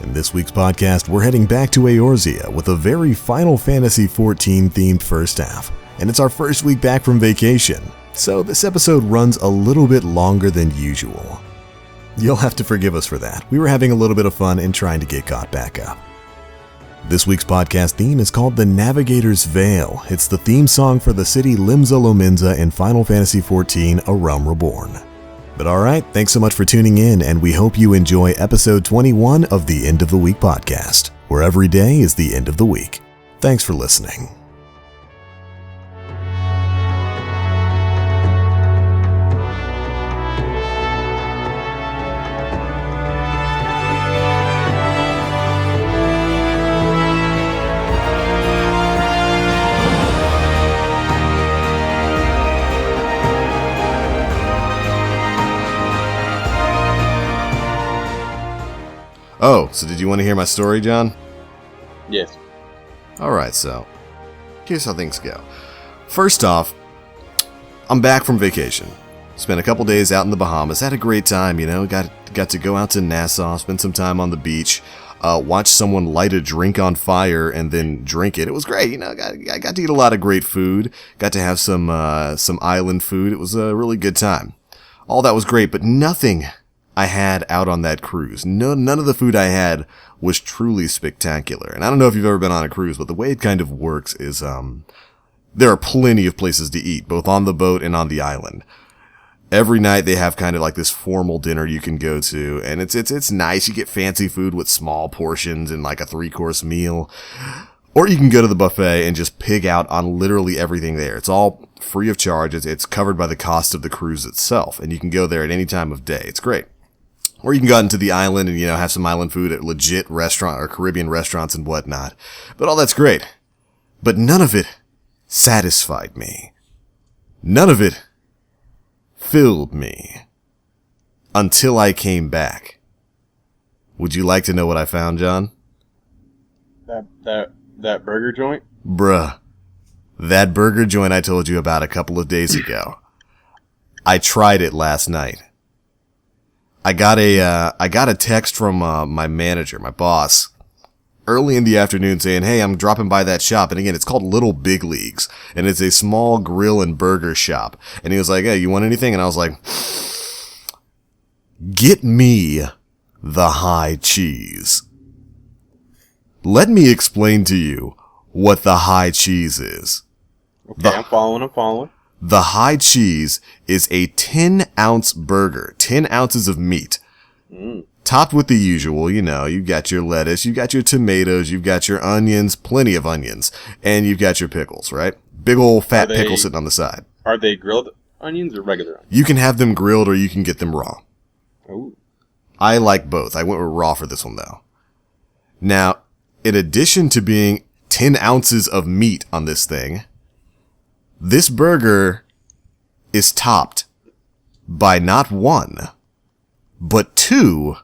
In this week's podcast, we're heading back to Eorzea with a very Final Fantasy XIV themed first half, and it's our first week back from vacation, so this episode runs a little bit longer than usual. You'll have to forgive us for that. We were having a little bit of fun and trying to get caught back up. This week's podcast theme is called The Navigator's Veil. It's the theme song for the city Limsa Lominsa in Final Fantasy XIV: A Realm Reborn. But alright, thanks so much for tuning in, and we hope you enjoy episode 21 of the End of the Week podcast, where every day is the end of the week. Thanks for listening. Oh, so did you want to hear my story, John? Yes. Alright, so here's how things go. First off, I'm back from vacation. Spent a couple days out in the Bahamas. Had a great time, you know. Got to go out to Nassau, spend some time on the beach, watch someone light a drink on fire and then drink it. It was great, you know. I got to eat a lot of great food. Got to have some island food. It was a really good time. All that was great, but nothing I had out on that cruise. None of the food I had was truly spectacular. And I don't know if you've ever been on a cruise, but the way it kind of works is, there are plenty of places to eat, both on the boat and on the island. Every night they have kind of like this formal dinner you can go to, and it's nice. You get fancy food with small portions and like a 3-course meal. Or you can go to the buffet and just pig out on literally everything there. It's all free of charge. It's covered by the cost of the cruise itself, and you can go there at any time of day. It's great. Or you can go out into the island and, you know, have some island food at legit restaurant or Caribbean restaurants and whatnot. But all that's great. But none of it satisfied me. None of it filled me. Until I came back. Would you like to know what I found, John? That burger joint? Bruh. That burger joint I told you about a couple of days ago. I tried it last night. I got a text from my manager, my boss, early in the afternoon saying, "Hey, I'm dropping by that shop." And again, it's called Little Big Leagues, and it's a small grill and burger shop. And he was like, "Hey, you want anything?" And I was like, "Get me the high cheese." Let me explain to you what the high cheese is. Okay, I'm following. The high cheese is a 10-ounce burger, 10 ounces of meat, topped with the usual, you know, you've got your lettuce, you've got your tomatoes, you've got your onions, plenty of onions, and you've got your pickles, right? Big old fat pickle sitting on the side. Are they grilled onions or regular onions? You can have them grilled or you can get them raw. Ooh. I like both. I went with raw for this one, though. Now, in addition to being 10 ounces of meat on this thing, this burger is topped by not one, but 2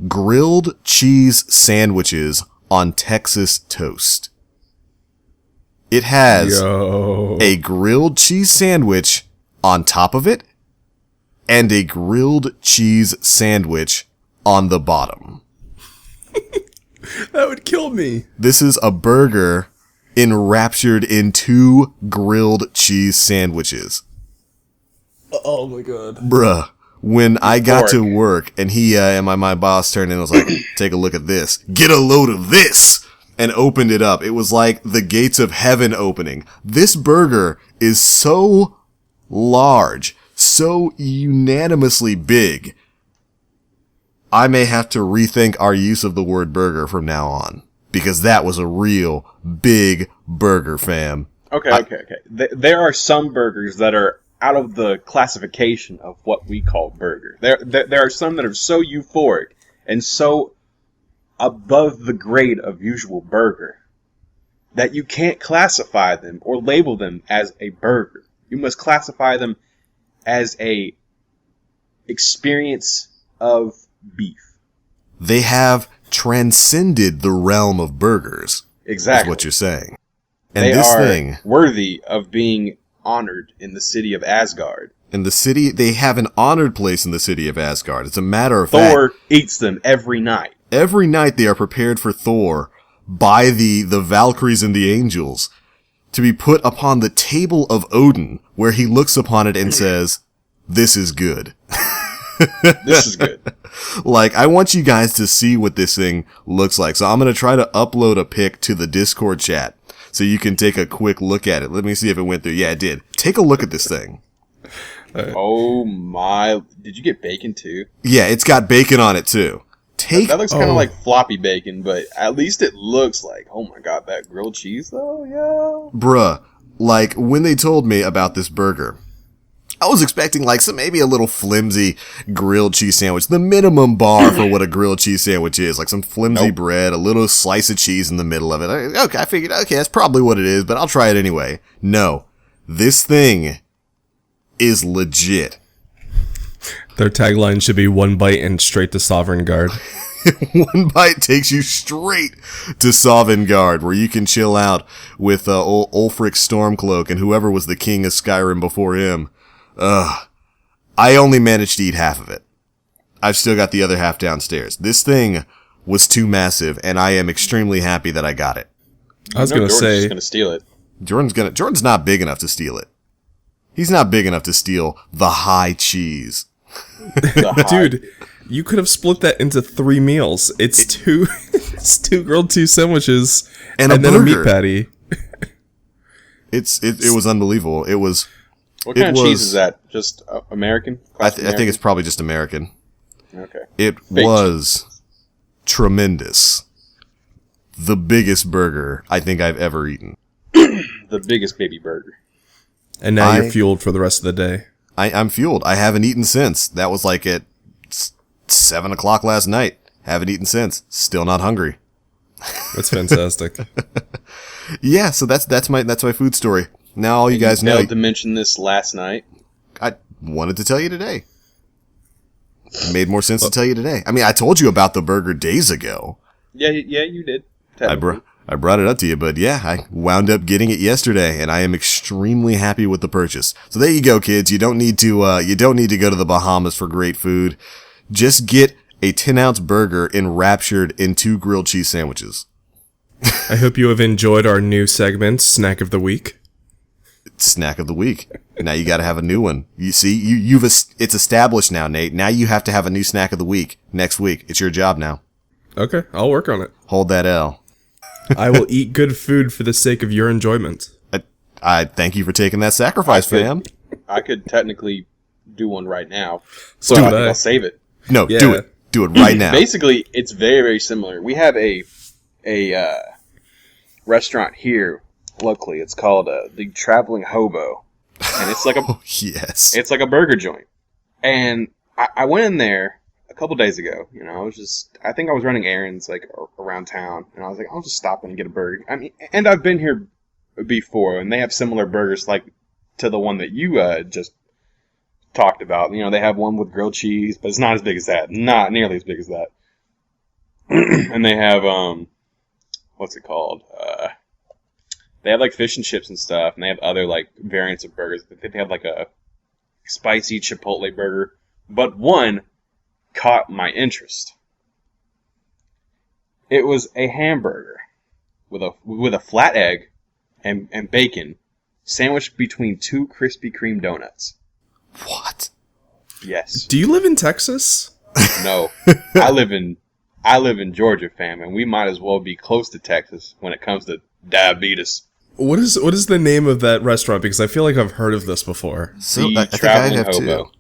grilled cheese sandwiches on Texas toast. It has a grilled cheese sandwich on top of it and a grilled cheese sandwich on the bottom. That would kill me. This is a burger enraptured in 2 grilled cheese sandwiches. Oh my god. Bruh, when I got to work and my boss turned in and was like, "Take a look at this. Get a load of this." And opened it up. It was like the gates of heaven opening. This burger is so large, so unanimously big. I may have to rethink our use of the word burger from now on. Because that was a real big burger, fam. Okay. There are some burgers that are out of the classification of what we call burger. There are some that are so euphoric and so above the grade of usual burger that you can't classify them or label them as a burger. You must classify them as a experience of beef. They have transcended the realm of burgers. Exactly. Is what you're saying. And they this are thing, worthy of being honored in the city of Asgard. In the city, they have an honored place in the city of Asgard. It's a matter of fact. Thor eats them every night. Every night they are prepared for Thor by the Valkyries and the angels to be put upon the table of Odin, where he looks upon it and says, "This is good." This is good. Like, I want you guys to see what this thing looks like. So I'm going to try to upload a pic to the Discord chat so you can take a quick look at it. Let me see if it went through. Yeah, it did. Take a look at this thing. Oh my. Did you get bacon too? Yeah, it's got bacon on it too. That looks kind of like floppy bacon, but at least it looks like, oh my god, that grilled cheese though, yeah. Bruh, like, when they told me about this burger, I was expecting like maybe a little flimsy grilled cheese sandwich, the minimum bar for what a grilled cheese sandwich is, like some flimsy bread, a little slice of cheese in the middle of it. Okay, I figured, okay, that's probably what it is, but I'll try it anyway. No, this thing is legit. Their tagline should be "One bite and straight to Sovereign Guard." One bite takes you straight to Sovngarde, where you can chill out with Ulfric Stormcloak and whoever was the king of Skyrim before him. I only managed to eat half of it. I've still got the other half downstairs. This thing was too massive, and I am extremely happy that I got it. I was going to say... Jordan's going to steal it. Jordan's not big enough to steal it. He's not big enough to steal the high cheese. Dude, you could have split that into 3 meals. It's two grilled cheese sandwiches and then a meat patty. It was unbelievable. It was. What kind of cheese is that? Just American? I think it's probably just American. Okay. It was tremendous. The biggest burger I think I've ever eaten. The biggest baby burger. And now you're fueled for the rest of the day. I'm fueled. I haven't eaten since. That was like at 7 o'clock last night. Haven't eaten since. Still not hungry. That's fantastic. Yeah, so that's my food story. Now all you guys know. Failed to mention this last night. I wanted to tell you today. It made more sense to tell you today. I mean, I told you about the burger days ago. Yeah, you did. I brought it up to you, but yeah, I wound up getting it yesterday, and I am extremely happy with the purchase. So there you go, kids. You don't need to go to the Bahamas for great food. Just get a 10-ounce burger enraptured in 2 grilled cheese sandwiches. I hope you have enjoyed our new segment, Snack of the Week. Snack of the Week. Now you got to have a new one. You see, it's established now, Nate. Now you have to have a new Snack of the Week next week. It's your job now. Okay, I'll work on it. Hold that L. I will eat good food for the sake of your enjoyment. I thank you for taking that sacrifice, fam. I could technically do one right now. So I think I'll save it. No, yeah. Do it. Do it right now. Basically, it's very, very similar. We have a restaurant here locally. It's called the Traveling Hobo, and it's like yes, it's like a burger joint. And I went in there a couple days ago. You know, I think I was running errands like around town, and I was like, I'll just stop in and get a burger. I mean, and I've been here before, and they have similar burgers like to the one that you just talked about. You know, they have one with grilled cheese, but it's not as big as that. Not nearly as big as that. And they have what's it called? They have like fish and chips and stuff, and they have other like variants of burgers. I think they have like a spicy chipotle burger, but one caught my interest. It was a hamburger with a flat egg and bacon sandwiched between 2 Krispy Kreme donuts. What? Yes. Do you live in Texas? No. I live in Georgia, fam, and we might as well be close to Texas when it comes to diabetes. What is the name of that restaurant? Because I feel like I've heard of this before. So I think I have Hobo. too.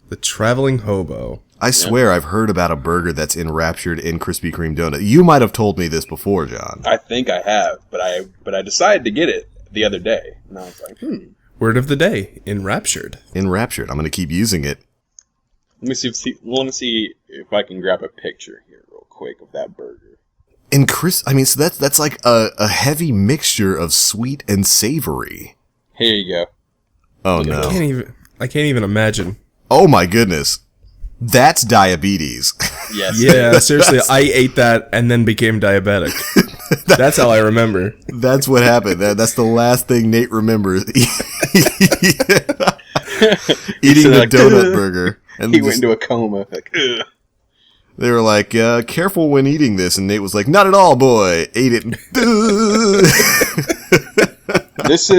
The Traveling Hobo. I swear I've heard about a burger that's enraptured in Krispy Kreme donut. You might have told me this before, John. I think I have, but I decided to get it the other day, and I was like, Word of the day: enraptured. Enraptured. I'm going to keep using it. Let me see if I can grab a picture here real quick of that burger. And so that's like a heavy mixture of sweet and savory. Here you go. Oh no! I can't even imagine. Oh my goodness, that's diabetes. Yes. Yeah, seriously, I ate that and then became diabetic. That's how I remember. That's what happened. That's the last thing Nate remembers. Eating the donut burger. And he went into a coma. Like, They were like, careful when eating this. And Nate was like, not at all, boy. Ate it. This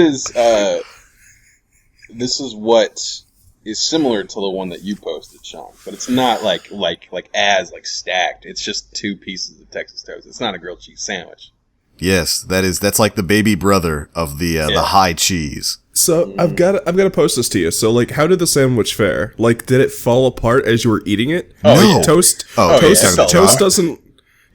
is what is similar to the one that you posted, Sean. But it's not like as stacked. It's just 2 pieces of Texas toast. It's not a grilled cheese sandwich. Yes, that's like the baby brother of the high cheese. So I've got to post this to you. So how did the sandwich fare? Did it fall apart as you were eating it? Oh, Like, no.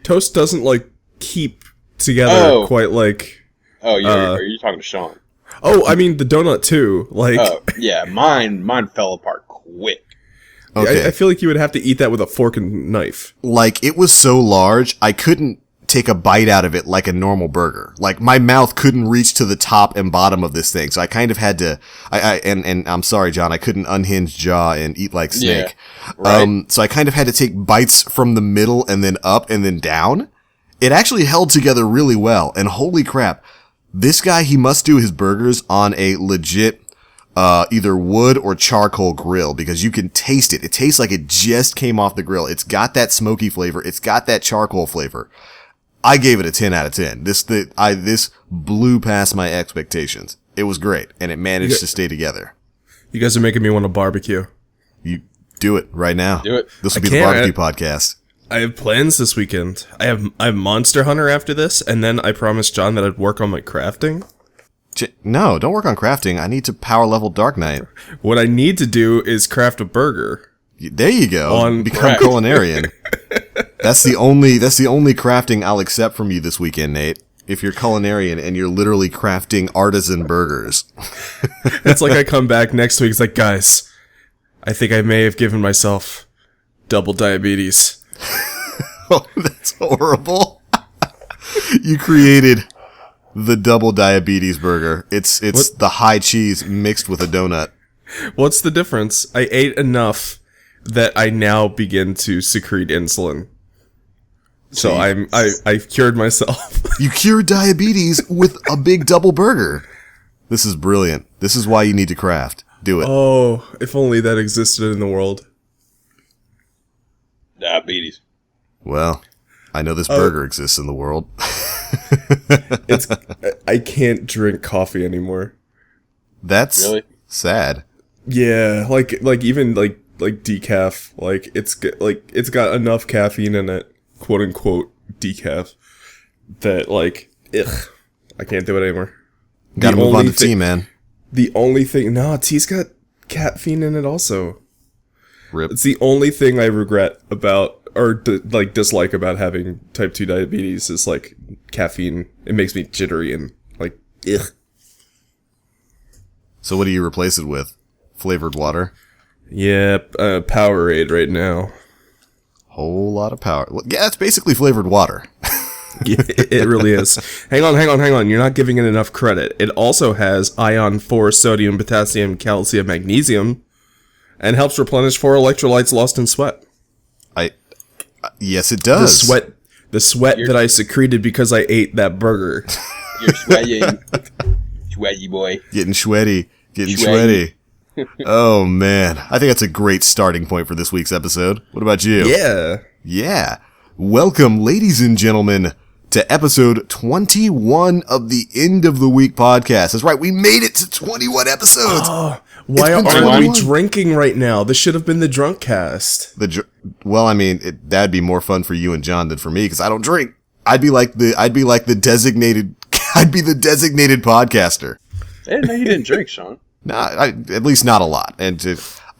Toast doesn't keep together quite like. Oh, yeah. Are you talking to Sean? Oh, I mean the donut too. Oh, yeah. Mine fell apart quick. Okay. I feel like you would have to eat that with a fork and knife. It was so large, I couldn't take a bite out of it like a normal burger. My mouth couldn't reach to the top and bottom of this thing, so I kind of had to. And I'm sorry, John, I couldn't unhinge jaw and eat like Snake. Yeah, right. So I kind of had to take bites from the middle and then up and then down. It actually held together really well, and holy crap, this guy, he must do his burgers on a legit either wood or charcoal grill, because you can taste it. It tastes like it just came off the grill. It's got that smoky flavor. It's got that charcoal flavor. I gave it a 10 out of 10. This blew past my expectations. It was great, and it managed to stay together. You guys are making me want to barbecue. You do it right now. Do it. This will be the barbecue podcast. I have plans this weekend. I have Monster Hunter after this, and then I promised John that I'd work on my crafting. No, don't work on crafting. I need to power level Dark Knight. What I need to do is craft a burger. There you go. Become culinarian. That's the only crafting I'll accept from you this weekend, Nate. If you're culinarian and you're literally crafting artisan burgers. It's like I come back next week. It's like, guys, I think I may have given myself double diabetes. Oh, that's horrible. You created the double diabetes burger. It's the high cheese mixed with a donut. What's the difference? I ate enough that I now begin to secrete insulin. So I've cured myself. You cured diabetes with a big double burger. This is brilliant. This is why you need to craft. Do it. Oh, if only that existed in the world. Diabetes. Well, I know this burger exists in the world. I can't drink coffee anymore. That's really sad. Yeah, even decaf, it's got enough caffeine in it, quote unquote decaf, that I can't do it anymore. Gotta move on to tea, man. The only thing, no, tea's got caffeine in it also. Rip. It's the only thing I regret about, or dislike about having type 2 diabetes is caffeine. It makes me jittery and ugh. So what do you replace it with? Flavored water? Yeah, Powerade right now. Whole lot of power. Yeah, it's basically flavored water. Yeah, it really is. Hang on. You're not giving it enough credit. It also has ion 4 sodium, potassium, calcium, magnesium, and helps replenish 4 electrolytes lost in sweat. Yes, it does. The sweat that I secreted because I ate that burger. You're sweating. Sweaty boy. Getting sweaty. Oh, man. I think that's a great starting point for this week's episode. What about you? Yeah. Welcome, ladies and gentlemen, to episode 21 of the End of the Week podcast. That's right, we made it to 21 episodes. Oh, why aren't we drinking right now? This should have been the drunk cast. Well, I mean, that'd be more fun for you and John than for me because I don't drink. I'd be like the designated podcaster. I didn't know you didn't drink, Sean. Nah, at least not a lot. And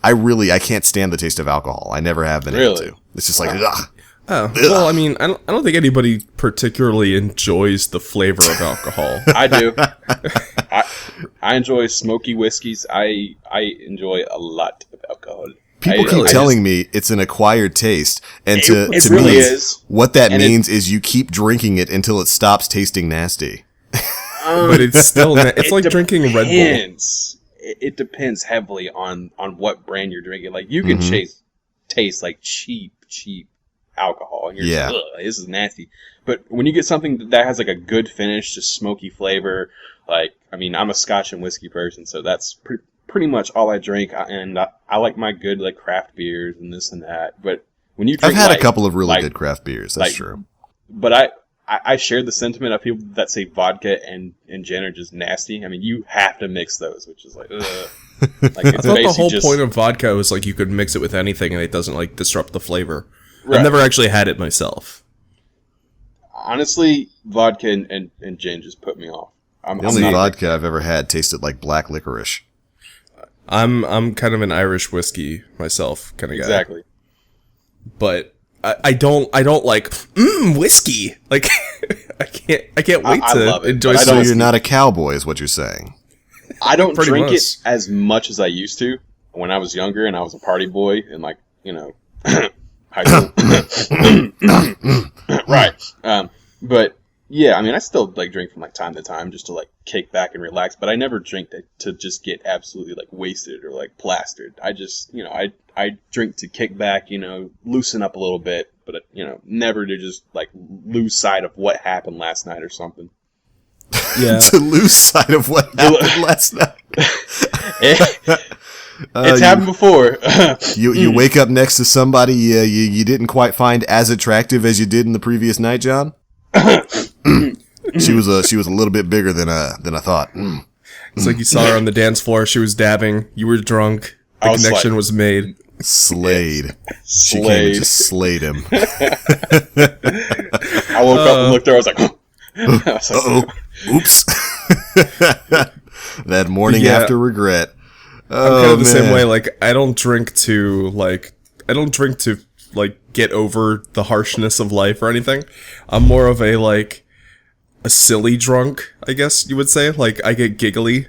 I can't stand the taste of alcohol. I never have been able to. It's just like, ugh. Oh, well, I mean, I don't think anybody particularly enjoys the flavor of alcohol. I do. I enjoy smoky whiskeys. I enjoy a lot of alcohol. People keep telling me it's an acquired taste, and to really me, is. What that means is you keep drinking it until it stops tasting nasty. But it's still it's like drinking Red Bull. It depends heavily on what brand you're drinking. Like you can taste like cheap alcohol, and you're just, ugh, this is nasty. But when you get something that has like a good finish, just smoky flavor, I'm a Scotch and whiskey person, so that's pretty much all I drink. And I like my good craft beers and this and that. But When you drink I've had light, a couple of really like- good craft beers. That's like- true. But I share the sentiment of people that say vodka and gin are just nasty. I mean, you have to mix those, which is like, ugh. Like, I it's thought the basically whole just, point of vodka was like you could mix it with anything and it doesn't like disrupt the flavor. Right. I've never actually had it myself. honestly, vodka and gin just put me off. The only vodka I've ever had tasted like black licorice. I'm kind of an Irish whiskey myself kind of guy. Exactly. But I don't like whiskey. Like I can't wait I to love it, enjoy. but I So don't- you're not a cowboy, is what you're saying. I don't Pretty drink much. it as much as I used to when I was younger and I was a party boy and like, you know, high school. Right. But yeah, I mean, I still like drink from like time to time just to like kick back and relax, but I never drink to just get absolutely like wasted or like plastered. I just, you know, I drink to kick back, you know, loosen up a little bit, but you know, never to just like lose sight of what happened last night or something. Yeah. To lose sight of what happened last night. It's happened before. You wake up next to somebody you didn't quite find as attractive as you did in the previous night, John. She was a little bit bigger than I thought. It's like you saw her on the dance floor. She was dabbing. You were drunk. The I was connection like- was made. Slayed. She came and Slayed. just slayed him. I woke up and looked there. I was like, I was like, Uh-oh. Oops. That morning Yeah. after regret. I'm kind of the same man. way. Like I don't drink to get over the harshness of life or anything. I'm more of a silly drunk, I guess you would say. Like I get giggly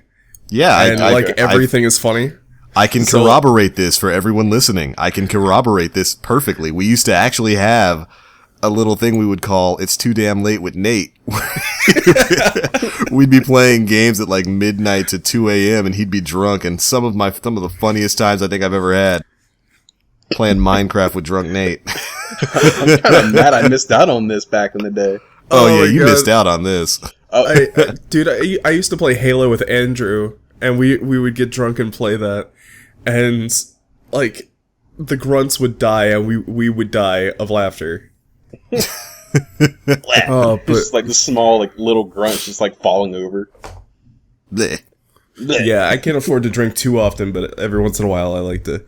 Yeah, and everything is funny. I can So- corroborate this for everyone listening. I can corroborate this perfectly. We used to actually have a little thing we would call "It's Too Damn Late" with Nate. We'd be playing games at like midnight to 2 a.m. and he'd be drunk. And some of the funniest times I think I've ever had playing Minecraft with drunk Nate. I'm kind of mad I missed out on this back in the day. Oh, Oh yeah, my you God. missed out on this. Dude, I used to play Halo with Andrew, and we would get drunk and play that, and like the grunts would die, and we would die of laughter. Oh, but Just like the small, like little grunts, just like falling over. Blech. yeah, I can't afford to drink too often, but every once in a while, I like to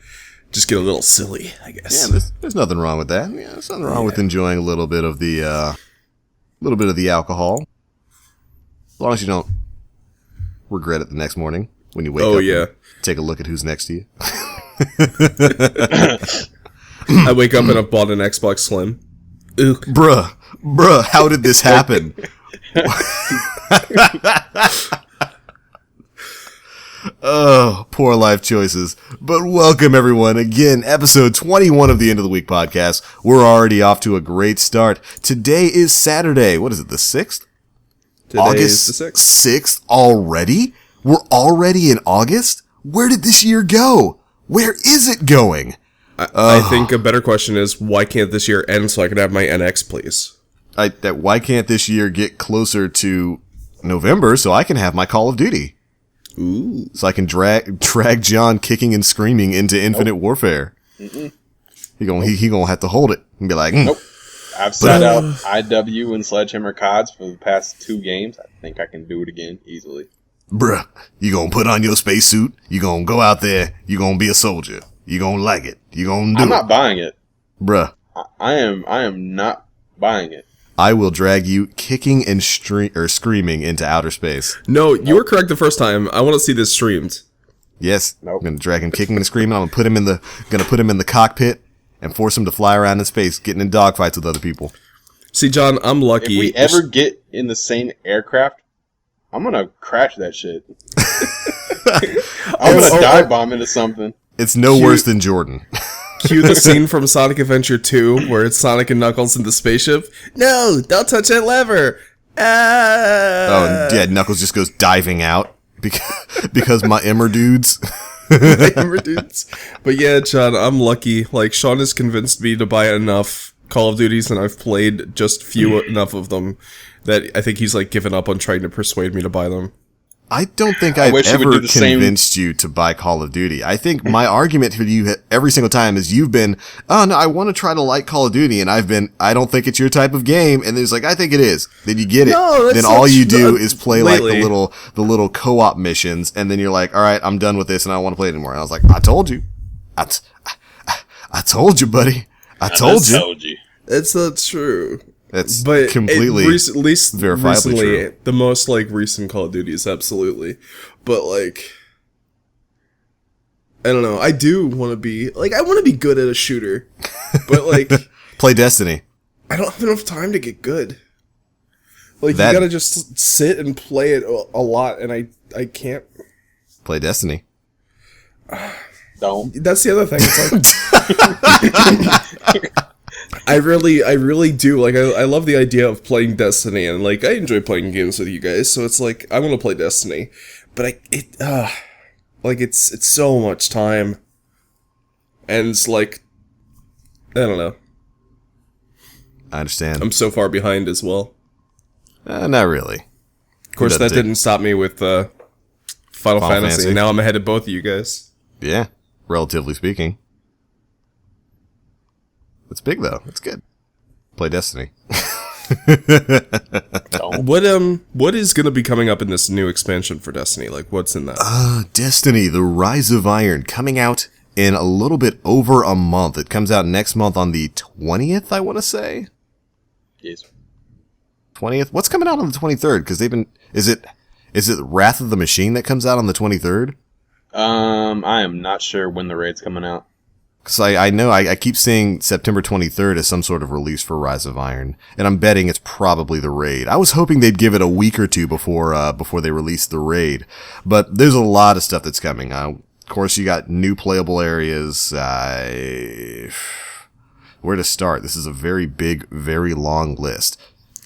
just get a little silly, I guess. Yeah, there's nothing wrong with that. Yeah, there's nothing wrong with enjoying a little bit of the alcohol, as long as you don't regret it the next morning when you wake up. Yeah. And take a look at who's next to you. I wake up and I've bought an Xbox Slim. Ew. Bruh, how did this happen? Oh, poor life choices. But welcome everyone. Again, episode 21 of the End of the Week podcast. We're already off to a great start. Today is Saturday. What is it, the 6th? Today August is the 6th. 6th already? We're already in August? Where did this year go? Where is it going? I think a better question is, why can't this year end so I can have my NX, please? Why can't this year get closer to November so I can have my Call of Duty? Ooh. So I can drag John kicking and screaming into Infinite Warfare. He gonna have to hold it and be like, Nope. I've sat out EotW and Sledgehammer CODs for the past 2 games. I think I can do it again easily. bruh, you gonna put on your spacesuit, you gonna go out there, you gonna be a soldier, you gonna like it, you gonna do I'm it. not buying it. Bruh, I am not buying it. I will drag you kicking and screaming into outer space. No, you were correct the first time. I want to see this streamed. Yes, Nope. I'm gonna drag him kicking and screaming. I'm gonna put him in the cockpit and force him to fly around in space, getting in dogfights with other people. See, John, I'm If lucky. we ever get in the same aircraft, I'm gonna crash that shit. I'm gonna dive bomb into something. It's no worse than Jordan. Cue the scene from Sonic Adventure 2 where it's Sonic and Knuckles in the spaceship. No, don't touch that lever. Ah. Oh, and yeah, Knuckles just goes diving out because my Emmer dudes. Remember, dudes? But yeah, John, I'm lucky. Like, Sean has convinced me to buy enough Call of Duties, and I've played just few enough of them that I think he's like given up on trying to persuade me to buy them. I don't think I've wish you would ever do the same. convinced you to buy Call of Duty. I think my argument to you every single time is you've been, oh no, I want to try to like Call of Duty, and I've been, I don't think it's your type of game, and it's like, I think it is. Then you get it. No, that's then not all you true. do is play Lately. like the little co-op missions, and then you're like, all right, I'm done with this, and I don't want to play it anymore. And I was like, I told you. I told you, buddy. I told you. It's not true. That's But completely verifiably recently, true. the most like recent Call of Duty is absolutely. But like, I don't know. I do want to be like, I want to be good at a shooter, but like, Play Destiny. I don't have enough time to get good. Like That- you gotta just sit and play it a lot, and I can't. Play Destiny. Don't. That's the other thing. It's like I really do. Like I love the idea of playing Destiny, and like I enjoy playing games with you guys. So it's like I want to play Destiny, but it's so much time, and it's like I don't know. I understand. I'm so far behind as well. Not really. Of course, that didn't stop me with Final Fantasy. Fantasy. Now I'm ahead of both of you guys. Yeah, relatively speaking. It's big though. It's good. Play Destiny. Don't. What is gonna be coming up in this new expansion for Destiny? Like, what's in that? Destiny: The Rise of Iron, coming out in a little bit over a month. It comes out next month on the 20th, I want to say. Yes. 20th? What's coming out on the 23rd? Because they've been... Is it Wrath of the Machine that comes out on the 23rd? I am not sure when the raid's coming out. Because I know I keep seeing September 23rd as some sort of release for Rise of Iron, and I'm betting it's probably the raid. I was hoping they'd give it a week or two before they release the raid, but there's a lot of stuff that's coming. Of course, you got new playable areas. Where to start? This is a very big, very long list.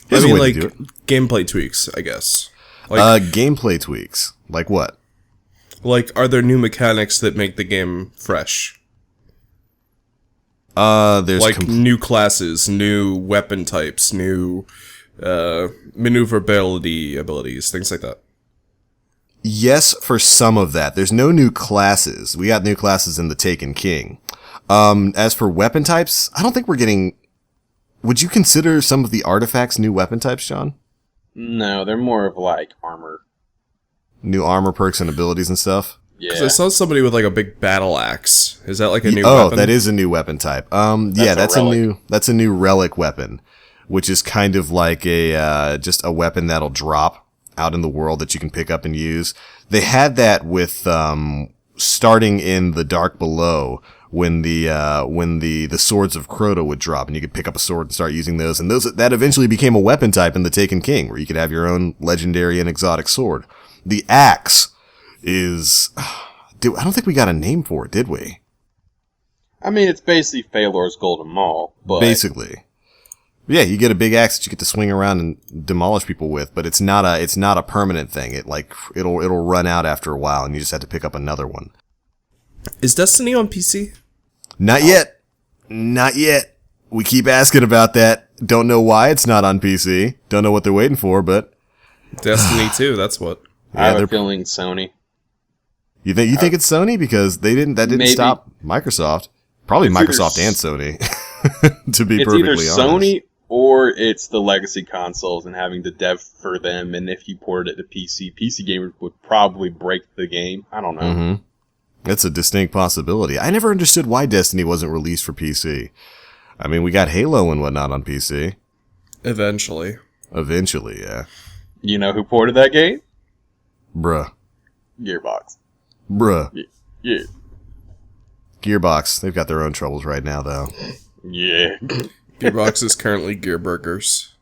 Here's a way to do it. Gameplay tweaks, I guess. Like, Gameplay tweaks. Like what? like, are there new mechanics that make the game fresh? There's Like new classes, new weapon types, new maneuverability abilities, things like that. yes for some of that. There's no new classes. We got new classes in the Taken King. As for weapon types, I don't think we're getting... Would you consider some of the artifacts new weapon types, John? No, they're more of like armor. New armor perks and abilities and stuff? Because Yeah. I saw somebody with like a big battle axe. Is that like a new Oh, weapon? that is a new weapon type. That's a relic. That's a new relic weapon, which is kind of like a just a weapon that'll drop out in the world that you can pick up and use. They had that with starting in the Dark Below when the swords of Crota would drop, and you could pick up a sword and start using those. And that eventually became a weapon type in the Taken King, where you could have your own legendary and exotic sword. The axe is... I don't think we got a name for it, did we? I mean, it's basically Phalor's Golden Maul, but Basically. Yeah, you get a big axe that you get to swing around and demolish people with, but it's not a permanent thing. It'll run out after a while, and you just have to pick up another one. Is Destiny on PC? Not yet. Not yet. We keep asking about that. Don't know why it's not on PC. Don't know what they're waiting for, but Destiny 2, that's what. I have they're- a feeling Sony. you think it's Sony because that didn't Maybe. stop Microsoft. Probably It's either Microsoft and Sony. To be It's perfectly either honest. Sony or it's the legacy consoles and having to dev for them. And if you ported it to PC gamers would probably break the game. I don't know. Mm-hmm. That's a distinct possibility. I never understood why Destiny wasn't released for PC. I mean, we got Halo and whatnot on PC. Eventually. Eventually, yeah. You know who ported that game? Bruh. Gearbox. Yeah. Gearbox, they've got their own troubles right now, though. Yeah. Gearbox is currently Gear Burgers.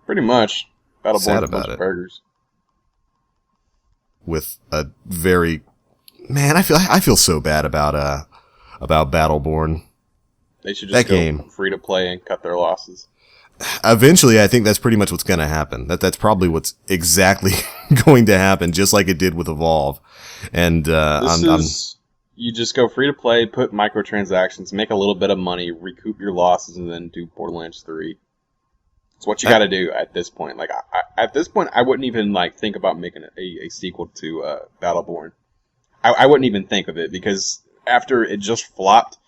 Pretty much. Sad Battleborn's a about bunch it. of burgers. With a very... Man, I feel so bad about Battleborn. They should That just go game. free to play and cut their losses. Eventually, I think that's pretty much what's going to happen. That's probably what's exactly going to happen, just like it did with Evolve. And You just go free to play, put microtransactions, make a little bit of money, recoup your losses, and then do Borderlands 3. It's what you got to do at this point. Like, at this point, I wouldn't even like think about making a sequel to Battleborn. I wouldn't even think of it, because after it just flopped,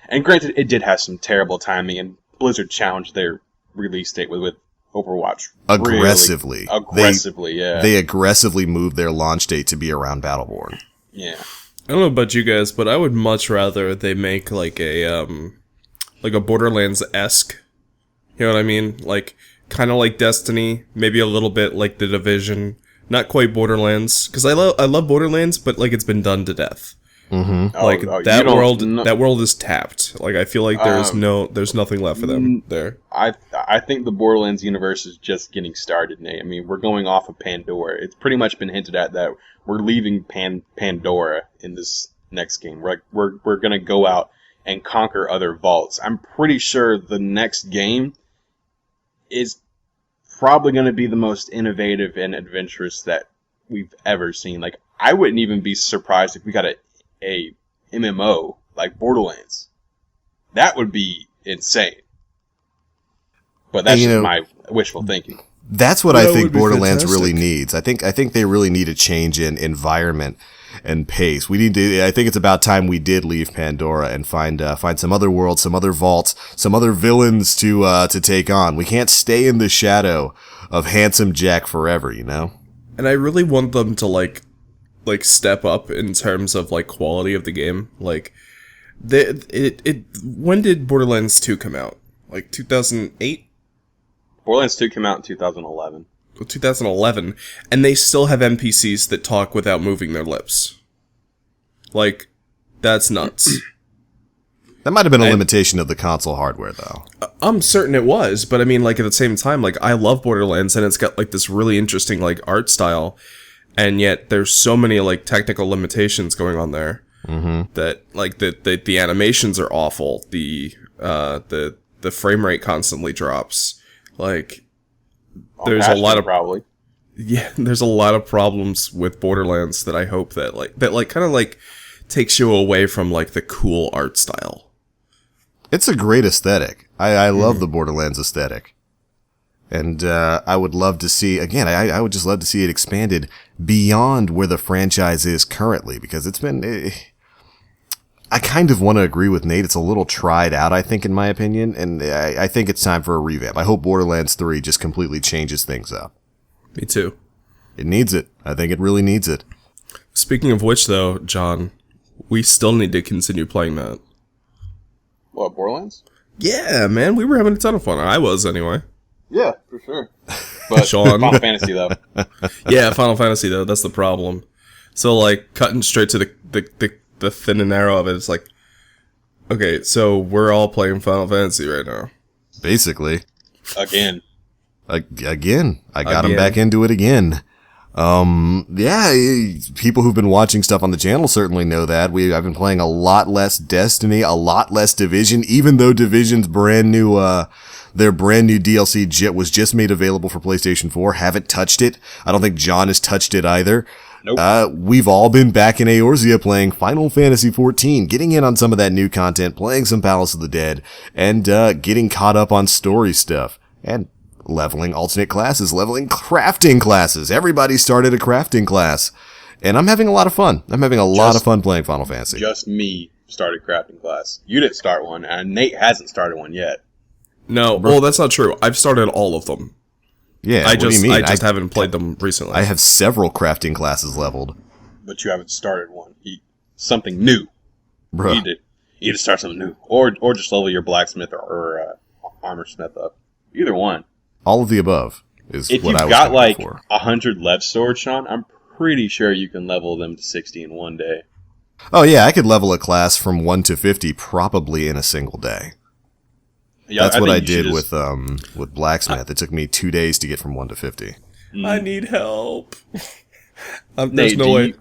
and granted, it did have some terrible timing, and Blizzard challenged their release date with Overwatch aggressively. Yeah. They aggressively moved their launch date to be around Battleborn. Yeah. I don't know about you guys, but I would much rather they make like a Borderlands-esque. You know what I mean? Like, kind of like Destiny, maybe a little bit like The Division. Not quite Borderlands, because I love Borderlands, but like it's been done to death. Mm-hmm. Like that world is tapped. Like I feel like there's nothing left for them there. I think the Borderlands universe is just getting started, Nate. I mean, we're going off of Pandora. It's pretty much been hinted at that we're leaving Pandora in this next game. We're gonna go out and conquer other vaults. I'm pretty sure the next game is probably going to be the most innovative and adventurous that we've ever seen. Like, I wouldn't even be surprised if we got a MMO like Borderlands. That would be insane. But that's just my wishful thinking. That's what I think Borderlands really needs. I think they really need a change in environment and pace. I think it's about time we did leave Pandora and find some other worlds, some other vaults, some other villains to take on. We can't stay in the shadow of Handsome Jack forever, you know? And I really want them to like step up in terms of like quality of the game. Like when did Borderlands 2 come out? Like 2008? Borderlands 2 came out in 2011. 2011, and they still have NPCs that talk without moving their lips. Like, that's nuts. That might have been a limitation of the console hardware, though. I'm certain it was, but I mean, like, at the same time, like, I love Borderlands, and it's got, like, this really interesting, like, art style, and yet there's so many, like, technical limitations going on there that, like, the animations are awful. The frame rate constantly drops. Like, there's a lot of probably. Yeah, there's a lot of problems with Borderlands that I hope that kind of like takes you away from like the cool art style. It's a great aesthetic. I love the Borderlands aesthetic. And I would love to see, again, I would just love to see it expanded beyond where the franchise is currently, because it's been, I kind of want to agree with Nate. It's a little tried out, I think, in my opinion, and I think it's time for a revamp. I hope Borderlands 3 just completely changes things up. Me too. It needs it. I think it really needs it. Speaking of which, though, John, we still need to continue playing that. What, Borderlands? Yeah, man, we were having a ton of fun. I was, anyway. Yeah, for sure. But Sean. Final Fantasy, though. Yeah, Final Fantasy, though. That's the problem. So, like, cutting straight to the thin and narrow of it, it's like, okay, so we're all playing Final Fantasy right now. Basically. Again. I got him back into it again. Yeah, people who've been watching stuff on the channel certainly know that. I've been playing a lot less Destiny, a lot less Division, even though Division's their brand new DLC was just made available for PlayStation 4. Haven't touched it. I don't think John has touched it either. Nope. We've all been back in Eorzea playing Final Fantasy XIV, getting in on some of that new content, playing some Palace of the Dead, and getting caught up on story stuff. And leveling alternate classes, leveling crafting classes. Everybody started a crafting class. And I'm having a lot of fun. I'm having a lot of fun playing Final Fantasy. Just me started crafting class. You didn't start one, and Nate hasn't started one yet. No, well, that's not true. I've started all of them. Yeah, I just I haven't played them recently. I have several crafting classes leveled. But you haven't started one. Something new. Bruh. You need to start something new. Or just level your blacksmith or armor smith up. Either one. All of the above is if what I was If you've got like for. 100 lev swords, Sean, I'm pretty sure you can level them to 60 in one day. Oh yeah, I could level a class from 1 to 50 probably in a single day. Yeah, That's what I did with blacksmith. It took me 2 days to get from 1 to 50. I need help. There's Nate, no way.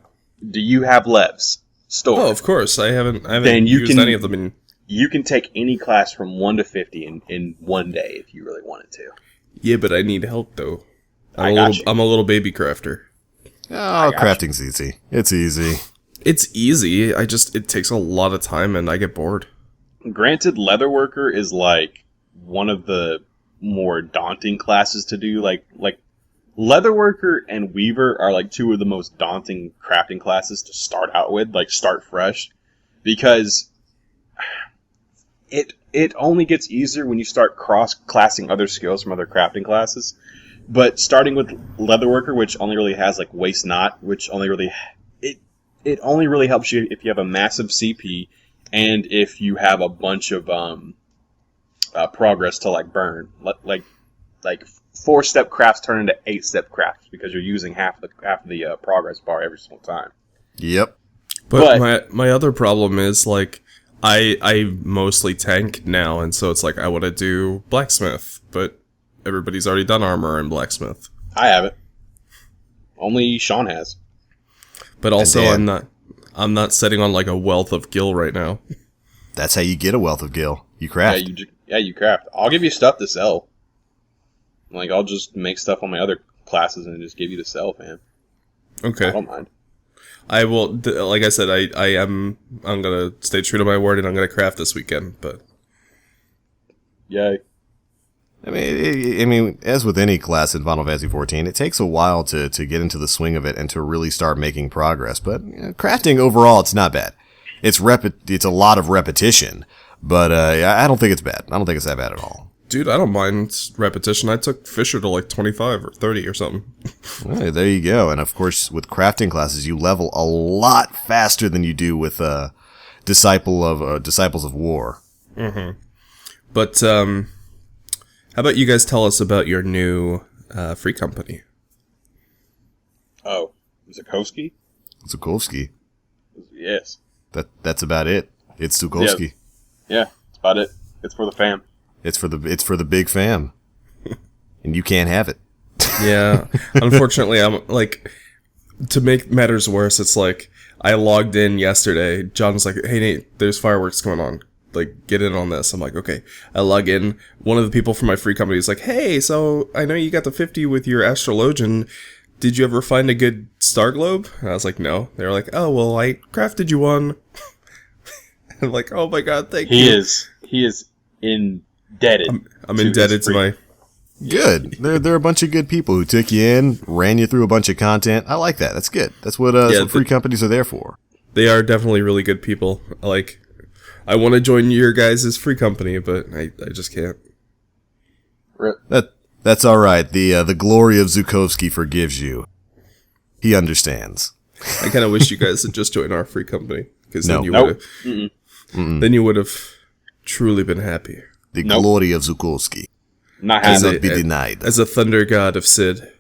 Do you have levs stored? Oh, of course. I haven't then used any of them in... You can take any class from 1 to 50 in one day if you really wanted to. Yeah, but I need help, though. I'm a little baby crafter. Oh, crafting's easy. It's easy. It's easy. It takes a lot of time, and I get bored. Granted, Leatherworker is like one of the more daunting classes to do. Like Leatherworker and Weaver are like two of the most daunting crafting classes to start out with, like start fresh, because it only gets easier when you start cross-classing other skills from other crafting classes. But starting with Leatherworker, which only really has like Waste Not, which only really it only really helps you if you have a massive CP and if you have a bunch of progress to like burn. Like 4-step crafts turn into 8-step crafts because you're using half the progress bar every single time. Yep. But my other problem is like I mostly tank now, and so it's like I want to do blacksmith, but everybody's already done armor and blacksmith. I haven't. Only Sean has. But also I'm not setting on like a wealth of gil right now. That's how you get a wealth of gil. You craft. You craft. I'll give you stuff to sell. Like, I'll just make stuff on my other classes and just give you to sell, fam. Okay. I don't mind. I will, like I said, I'm gonna stay true to my word and I'm gonna craft this weekend, but... Yay. I mean, as with any class in Final Fantasy XIV, it takes a while to get into the swing of it and to really start making progress. But crafting overall, it's not bad. It's a lot of repetition, but I don't think it's bad. I don't think it's that bad at all. Dude, I don't mind repetition. I took Fisher to like 25 or 30 or something. Well, there you go. And of course, with crafting classes, you level a lot faster than you do with Disciples of War. Mm-hmm. But how about you guys tell us about your new free company? Oh, Zukovsky? Zukovsky. Yes. That's about it. It's Zukovsky. Yeah, that's about it. It's for the fam. It's for the big fam. And you can't have it. Yeah. Unfortunately, I'm like, to make matters worse, it's like I logged in yesterday. John was like, "Hey Nate, there's fireworks going on. Like, get in on this." I'm like, okay. I log in. One of the people from my free company is like, "Hey, so I know you got the 50 with your Astrologian. Did you ever find a good star globe?" And I was like, "No." They were like, "Oh, well, I crafted you one." I'm like, "Oh my god, thank you." He is indebted. I'm indebted to my... Good. They're a bunch of good people who took you in, ran you through a bunch of content. I like that. That's good. That's what free companies are there for. They are definitely really good people. Like, I want to join your guys' free company, but I just can't. That's all right. The glory of Zukovsky forgives you. He understands. I kind of wish you guys had just joined our free company, because then you would have truly been happy. The glory of Zukovsky Not cannot be denied. As a thunder god of Sid.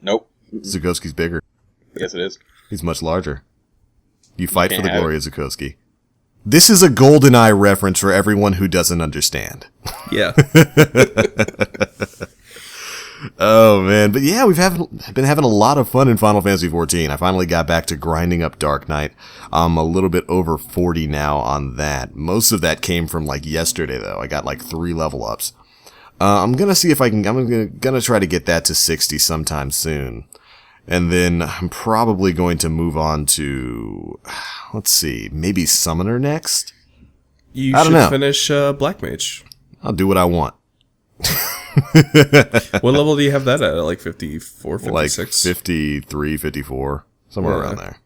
Nope. Zukovsky's bigger. Yes, it is. He's much larger. You fight for the glory of Zukovsky. This is a GoldenEye reference for everyone who doesn't understand. Yeah. Oh, man. But yeah, we've been having a lot of fun in Final Fantasy XIV. I finally got back to grinding up Dark Knight. I'm a little bit over 40 now on that. Most of that came from like yesterday, though. I got like 3 level ups. I'm going to see if I'm going to try to get that to 60 sometime soon. And then I'm probably going to move on to, let's see, maybe Summoner next? I don't know. Finish Black Mage. I'll do what I want. What level do you have that at? Like 54, 56? Like 53, 54, somewhere around there.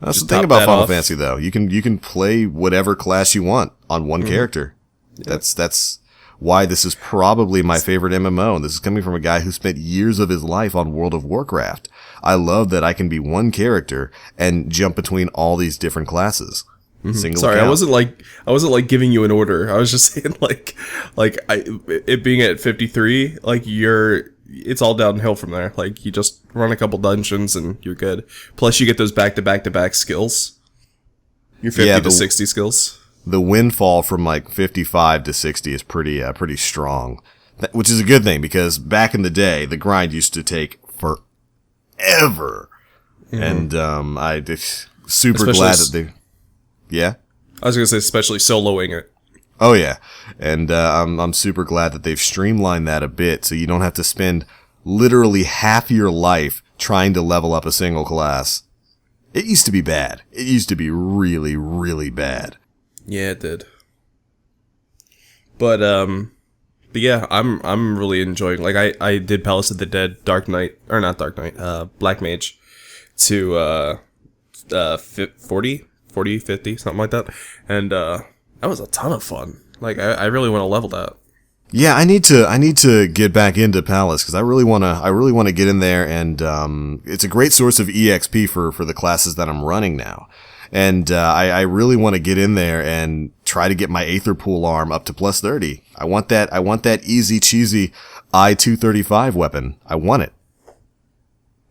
That's Just the thing top about that Final off. Fantasy, though. You can play whatever class you want on one character. Yeah. That's why this is probably my favorite MMO. And this is coming from a guy who spent years of his life on World of Warcraft. I love that I can be one character and jump between all these different classes. Sorry, account. I wasn't like giving you an order. I was just saying it being at 53, like it's all downhill from there. Like you just run a couple dungeons and you're good. Plus you get those back-to-back-to-back skills. Your 50 to 60 skills. The windfall from like 55 to 60 is pretty strong, which is a good thing because back in the day, the grind used to take forever. And I just super glad that they... Yeah? I was going to say especially soloing it. Oh, yeah. And I'm super glad that they've streamlined that a bit so you don't have to spend literally half your life trying to level up a single class. It used to be bad. It used to be really, really bad. Yeah, it did. But But yeah, I'm really enjoying. Like I did Palace of the Dead, Black Mage, to 40, 50, something like that, and that was a ton of fun. Like I really want to level that. Yeah, I need to get back into Palace because I really want to get in there, and it's a great source of EXP for the classes that I'm running now. And I really want to get in there and try to get my Aether Pool arm up to plus 30. I want that easy cheesy I-235 weapon. I want it.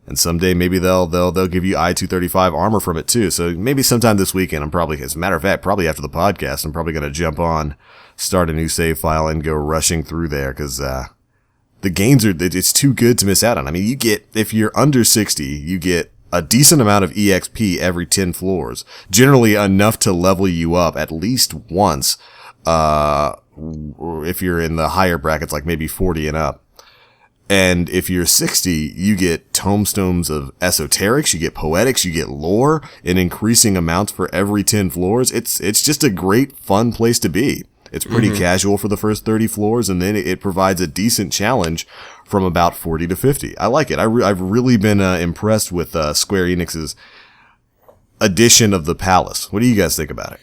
And someday maybe they'll give you I-235 armor from it too. So maybe sometime this weekend, as a matter of fact, probably after the podcast, I'm probably going to jump on, start a new save file, and go rushing through there because the gains it's too good to miss out on. I mean, if you're under 60, you get a decent amount of EXP every 10 floors, generally enough to level you up at least once, if you're in the higher brackets, like maybe 40 and up. And if you're 60, you get tomestones of esoterics, you get poetics, you get lore in increasing amounts for every 10 floors. It's just a great, fun place to be. It's pretty casual for the first 30 floors, and then it provides a decent challenge from about 40 to 50. I like it. I've really been impressed with Square Enix's addition of the Palace. What do you guys think about it?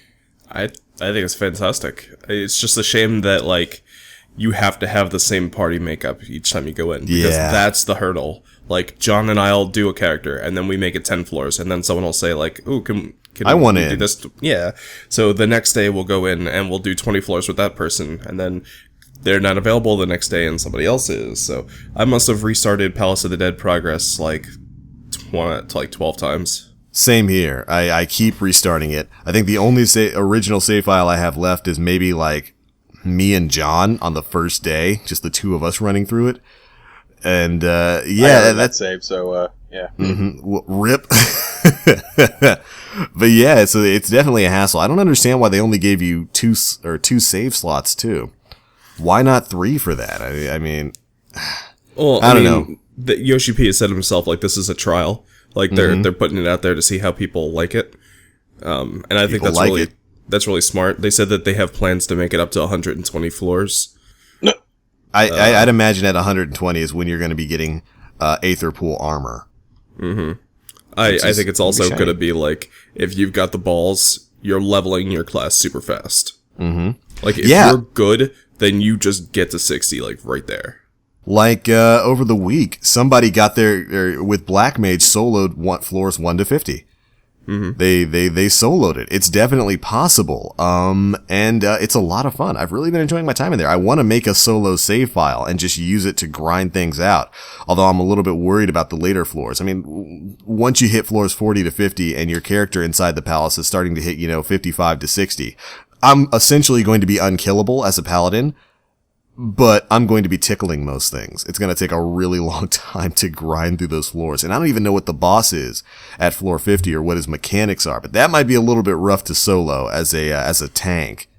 I think it's fantastic. It's just a shame that, like, you have to have the same party makeup each time you go in. Because that's the hurdle. Like, John and I'll do a character, and then we make it 10 floors, and then someone will say, like, ooh, can I want we in. do this? Yeah. So the next day we'll go in, and we'll do 20 floors with that person, and then they're not available the next day, and somebody else is. So I must have restarted Palace of the Dead progress, like, 12 times. Same here. I keep restarting it. I think the only original save file I have left is maybe, like, me and John on the first day, just the two of us running through it. And, that's save, so, yeah. Rip. But yeah, so it's definitely a hassle. I don't understand why they only gave you two save slots too. Why not 3 for that? I mean, well, I don't know. Yoshi P has said himself, like, this is a trial. Like, they're putting it out there to see how people like it. And I think that's really smart. They said that they have plans to make it up to 120 floors. No. I'd imagine at 120 is when you're going to be getting Aether Pool armor. I think it's also going to be like, if you've got the balls, you're leveling your class super fast. Like, if you're good, then you just get to 60, like, right there. Like, over the week, somebody got there with Black Mage soloed floors 1 to 50. They soloed it. It's definitely possible. And it's a lot of fun. I've really been enjoying my time in there. I want to make a solo save file and just use it to grind things out. Although I'm a little bit worried about the later floors. I mean, once you hit floors 40 to 50 and your character inside the palace is starting to hit, 55 to 60, I'm essentially going to be unkillable as a paladin. But I'm going to be tickling most things. It's going to take a really long time to grind through those floors. And I don't even know what the boss is at floor 50 or what his mechanics are. But that might be a little bit rough to solo as a tank.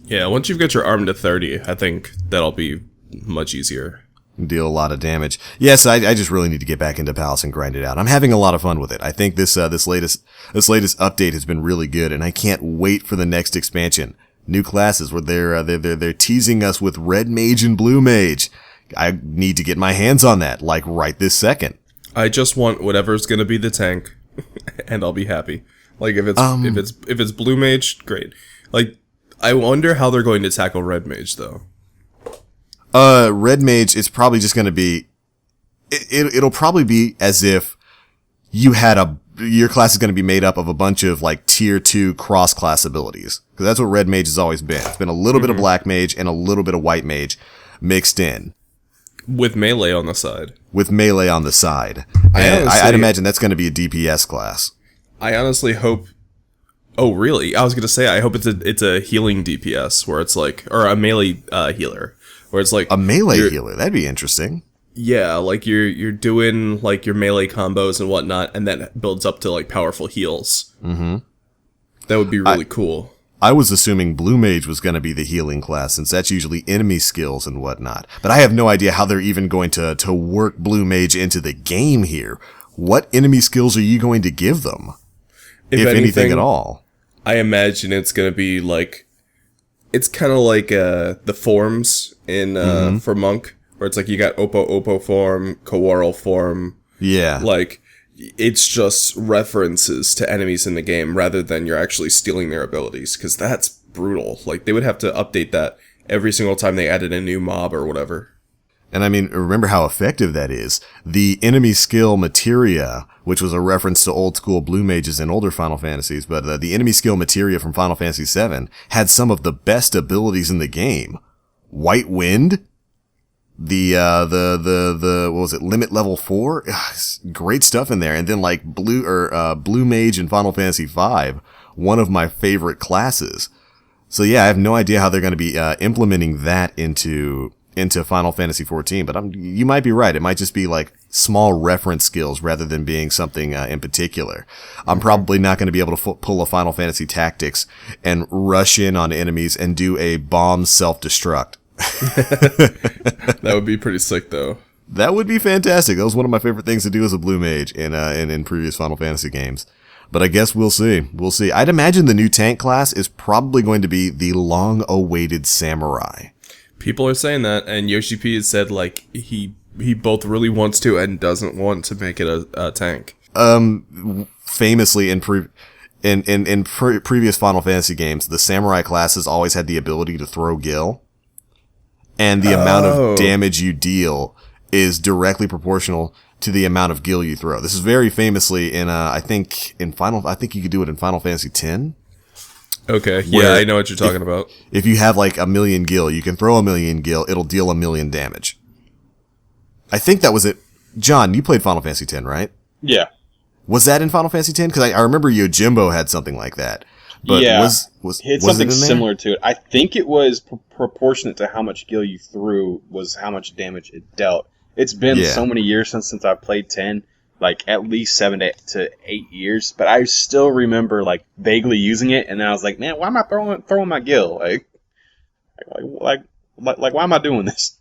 Yeah, once you've got your arm to 30, I think that'll be much easier. Deal a lot of damage. Yes, I just really need to get back into Palace and grind it out. I'm having a lot of fun with it. I think this latest update has been really good, and I can't wait for the next expansion. New classes where they're teasing us with Red Mage and Blue Mage. I need to get my hands on that, like right this second. I just want whatever's gonna be the tank, and I'll be happy. Like if it's Blue Mage, great. Like I wonder how they're going to tackle Red Mage though. Red Mage is probably just gonna be. It'll probably be as if you had your class is going to be made up of a bunch of like tier 2 cross class abilities. Because that's what Red Mage has always been. It's been a little bit of Black Mage and a little bit of White Mage mixed in. With melee on the side. I'd imagine that's going to be a DPS class. I honestly hope... Oh, really? I was going to say, I hope it's a healing DPS, where it's like... Or a melee healer. Where it's like... A melee healer? That'd be interesting. Yeah, like you're doing like your melee combos and whatnot, and that builds up to like powerful heals. That would be really cool. I was assuming Blue Mage was going to be the healing class, since that's usually enemy skills and whatnot. But I have no idea how they're even going to work Blue Mage into the game here. What enemy skills are you going to give them? If anything at all. I imagine it's going to be like it's kind of like the forms in for Monk, where it's like you got Oppo form, Kawarl form. Yeah. Like, it's just references to enemies in the game rather than you're actually stealing their abilities, because that's brutal. Like, they would have to update that every single time they added a new mob or whatever. And I mean, remember how effective that is. The enemy skill materia, which was a reference to old school blue mages in older Final Fantasies, but the enemy skill materia from Final Fantasy VII had some of the best abilities in the game. White Wind, what was it, Limit Level 4? Great stuff in there. And then like Blue Mage in Final Fantasy V, one of my favorite classes. So yeah, I have no idea how they're going to be implementing that into Final Fantasy XIV, but you might be right. It might just be like small reference skills rather than being something in particular. I'm probably not going to be able to pull a Final Fantasy Tactics and rush in on enemies and do a bomb self-destruct. That would be pretty sick, though. That would be fantastic. That was one of my favorite things to do as a blue mage in previous Final Fantasy games. But I guess we'll see. We'll see. I'd imagine the new tank class is probably going to be the long-awaited samurai. People are saying that, and Yoshi P has said like he both really wants to and doesn't want to make it a tank. Famously in previous Final Fantasy games, the samurai classes always had the ability to throw gil, and the amount of damage you deal is directly proportional to the amount of gil you throw. This is very famously in I think you could do it in Final Fantasy X. Okay, yeah, I know what you're talking about. If you have like 1,000,000 gil, you can throw 1,000,000 gil, it'll deal 1,000,000 damage. I think that was it. John, you played Final Fantasy X, right? Yeah. Was that in Final Fantasy X? Because I remember Yojimbo had something like that. But yeah, was something similar to it. I think it was proportionate to how much gil you threw was how much damage it dealt. It's been so many years since I played 10. Like, at least 7 to 8 years, but I still remember, like, vaguely using it, and then I was like, man, why am I throwing my gil? Like, why am I doing this?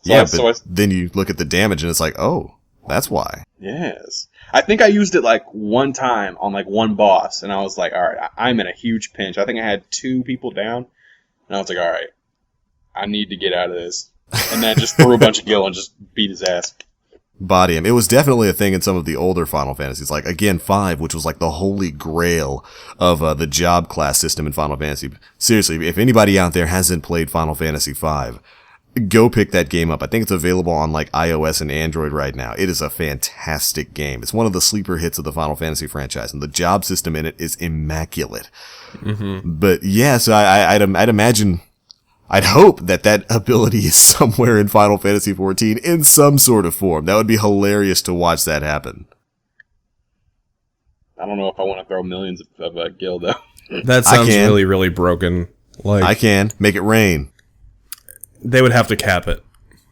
Then you look at the damage, and it's like, oh, that's why. Yes. I think I used it, like, one time on, like, one boss, and I was like, alright, I'm in a huge pinch. I think I had 2 people down, and I was like, alright, I need to get out of this. And then I just threw a bunch of gil and just beat his ass. Body him. It was definitely a thing in some of the older Final Fantasies, like again 5, which was like the holy grail of the job class system in Final Fantasy. Seriously, if anybody out there hasn't played Final Fantasy V, go pick that game up. I think it's available on like iOS and Android right now. It is a fantastic game. It's one of the sleeper hits of the Final Fantasy franchise, and the job system in it is immaculate. Mm-hmm. But yeah, so I'd imagine. I'd hope that ability is somewhere in Final Fantasy XIV in some sort of form. That would be hilarious to watch that happen. I don't know if I want to throw millions of gil, though. That sounds really, really broken. Like, I can. Make it rain. They would have to cap it.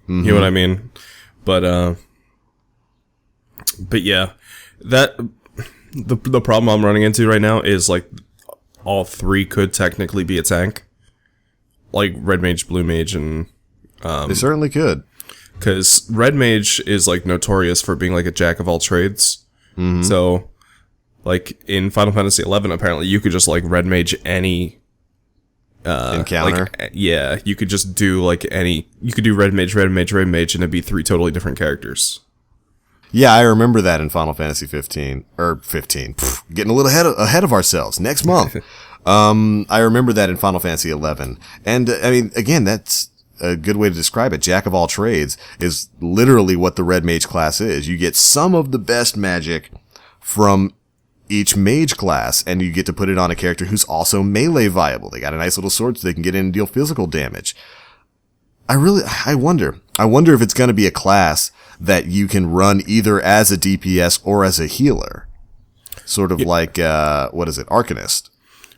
Mm-hmm. You know what I mean? But yeah. The problem I'm running into right now is, like, all 3 could technically be a tank. Like Red Mage, Blue Mage, and they certainly could. Because Red Mage is like notorious for being like a jack of all trades. Mm-hmm. So, like in Final Fantasy XI, apparently you could just like Red Mage any encounter. Like, yeah, you could just do like any. You could do Red Mage, Red Mage, Red Mage, and it'd be 3 totally different characters. Yeah, I remember that in Final Fantasy 15 or 15. Getting a little ahead of ourselves. Next month. I remember that in Final Fantasy XI. And, I mean, again, that's a good way to describe it. Jack of all trades is literally what the Red Mage class is. You get some of the best magic from each mage class, and you get to put it on a character who's also melee viable. They got a nice little sword so they can get in and deal physical damage. I wonder if it's going to be a class that you can run either as a DPS or as a healer. Sort of like, Arcanist.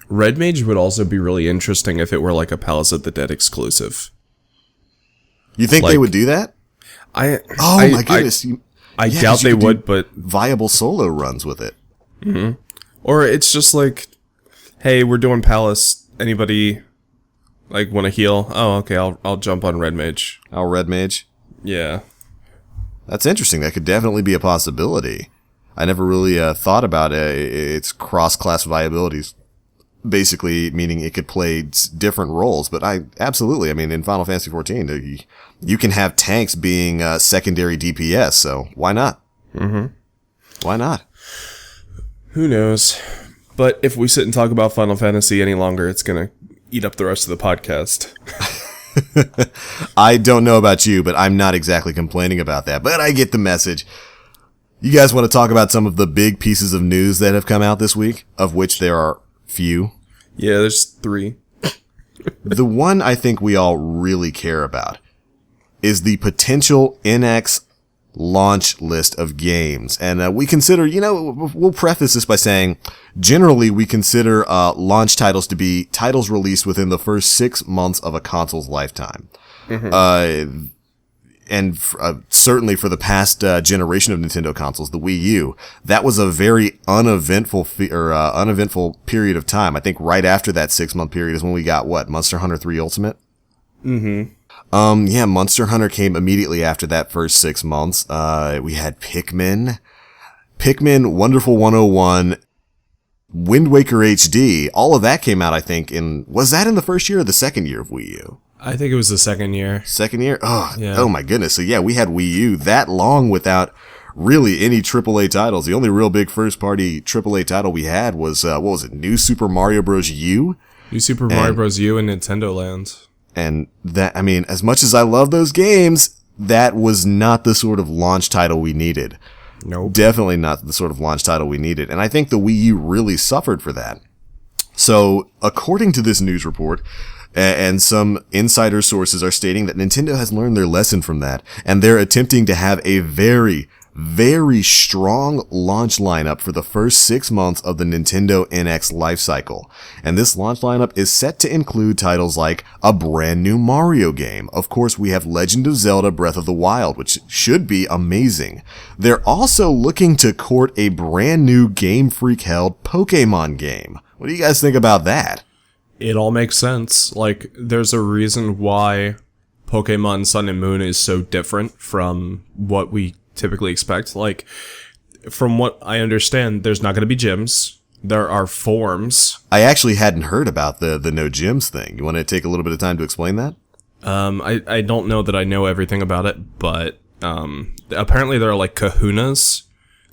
Red Mage would also be really interesting if it were like a Palace of the Dead exclusive. You think they would do that? My goodness. I doubt they would, but viable solo runs with it. Mm-hmm. Or it's just like, hey, we're doing Palace. Anybody like want to heal? Oh, okay, I'll jump on Red Mage. I'll Red Mage? Yeah. That's interesting. That could definitely be a possibility. I never really thought about its cross-class viabilities basically meaning it could play different roles. But absolutely, I mean, in Final Fantasy XIV, you can have tanks being secondary DPS, so why not? Mm-hmm. Why not? Who knows? But if we sit and talk about Final Fantasy any longer, it's going to eat up the rest of the podcast. I don't know about you, but I'm not exactly complaining about that. But I get the message. You guys want to talk about some of the big pieces of news that have come out this week, of which there are few? Yeah, there's 3. The one I think we all really care about is the potential NX launch list of games. And we consider, we'll preface this by saying, generally we consider launch titles to be titles released within the first 6 months of a console's lifetime. Mm-hmm. Certainly for the past generation of Nintendo consoles, the Wii U, that was a very uneventful period of time. I think right after that 6-month period is when we got Monster Hunter 3 Ultimate? Mm-hmm. Monster Hunter came immediately after that first 6 months. We had Pikmin, Wonderful 101, Wind Waker HD. All of that came out, I think, was that in the first year or the second year of Wii U? I think it was the second year. Second year? Oh, yeah. Oh my goodness. So yeah, we had Wii U that long without really any AAA titles. The only real big first-party AAA title we had was, what was it, New Super Mario Bros. U? New Super Mario Bros. U and Nintendo Land. And that, I mean, as much as I love those games, that was not the sort of launch title we needed. Nope. Definitely not the sort of launch title we needed. And I think the Wii U really suffered for that. So, according to this news report, and some insider sources are stating that Nintendo has learned their lesson from that, and they're attempting to have a very, very strong launch lineup for the first 6 months of the Nintendo NX life cycle. And this launch lineup is set to include titles like a brand new Mario game. Of course, we have Legend of Zelda Breath of the Wild, which should be amazing. They're also looking to court a brand new Game Freak-held Pokemon game. What do you guys think about that? It all makes sense. Like, there's a reason why Pokemon Sun and Moon is so different from what we typically expect. Like, from what I understand, there's not going to be gyms. There are forms. I actually hadn't heard about the no gyms thing. You want to take a little bit of time to explain that? I don't know that I know everything about it, but apparently there are like kahunas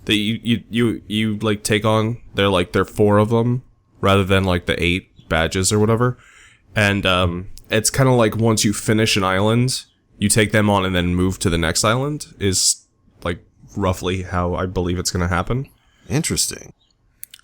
that you like take on. They're 4 of them rather than like the 8 badges or whatever. And it's kind of like once you finish an island, you take them on and then move to the next island is like roughly how I believe it's going to happen. Interesting.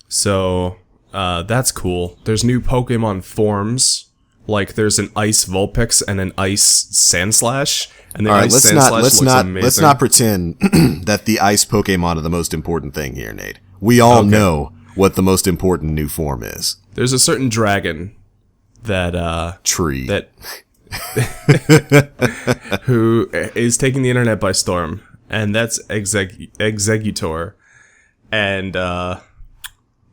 So that's cool. There's new Pokemon forms. Like there's an Ice Vulpix and an Ice Sandslash. And the All right, Ice Sandslash looks amazing. Let's not pretend that the ice Pokemon are the most important thing here, Nate. We all know what the most important new form is. There's a certain dragon that tree that who is taking the internet by storm, and that's Executor, and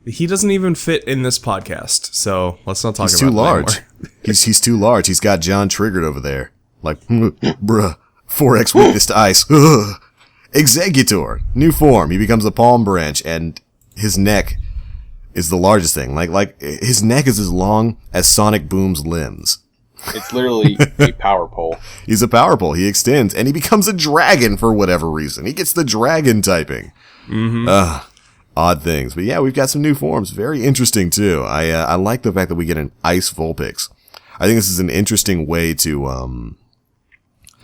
he doesn't even fit in this podcast, so let's not talk he's about too it large. anymore. he's too large. He's got John triggered over there, like bruh, 4x weakness to ice. Ugh. Executor, new form. He becomes a palm branch, and his neck is the largest thing. Like his neck is as long as Sonic Boom's limbs. It's literally a power pole. He's a power pole. He extends, and he becomes a dragon for whatever reason. He gets the dragon typing. Mm-hmm. Odd things. But yeah, we've got some new forms. Very interesting, too. I like the fact that we get an Ice Vulpix. I think this is an interesting way to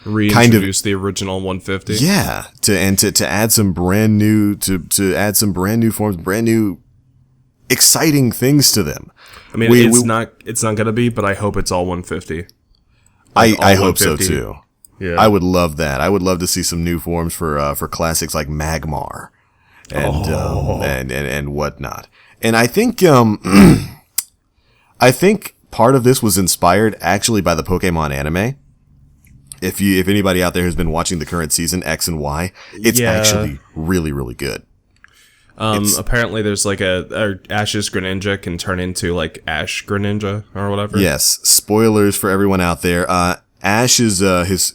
reintroduce the original 150. Yeah, to add some brand new to add some brand new forms, brand new exciting things to them. I mean, it's not gonna be, but I hope it's all 150. I hope so too. Yeah, I would love that. I would love to see some new forms for classics like Magmar and whatnot. And I think I think part of this was inspired actually by the Pokemon anime. If anybody out there has been watching the current season, X and Y, it's actually really, really good. Apparently there's like a Ash's Greninja can turn into like Ash Greninja or whatever. Yes. Spoilers for everyone out there. Ash is,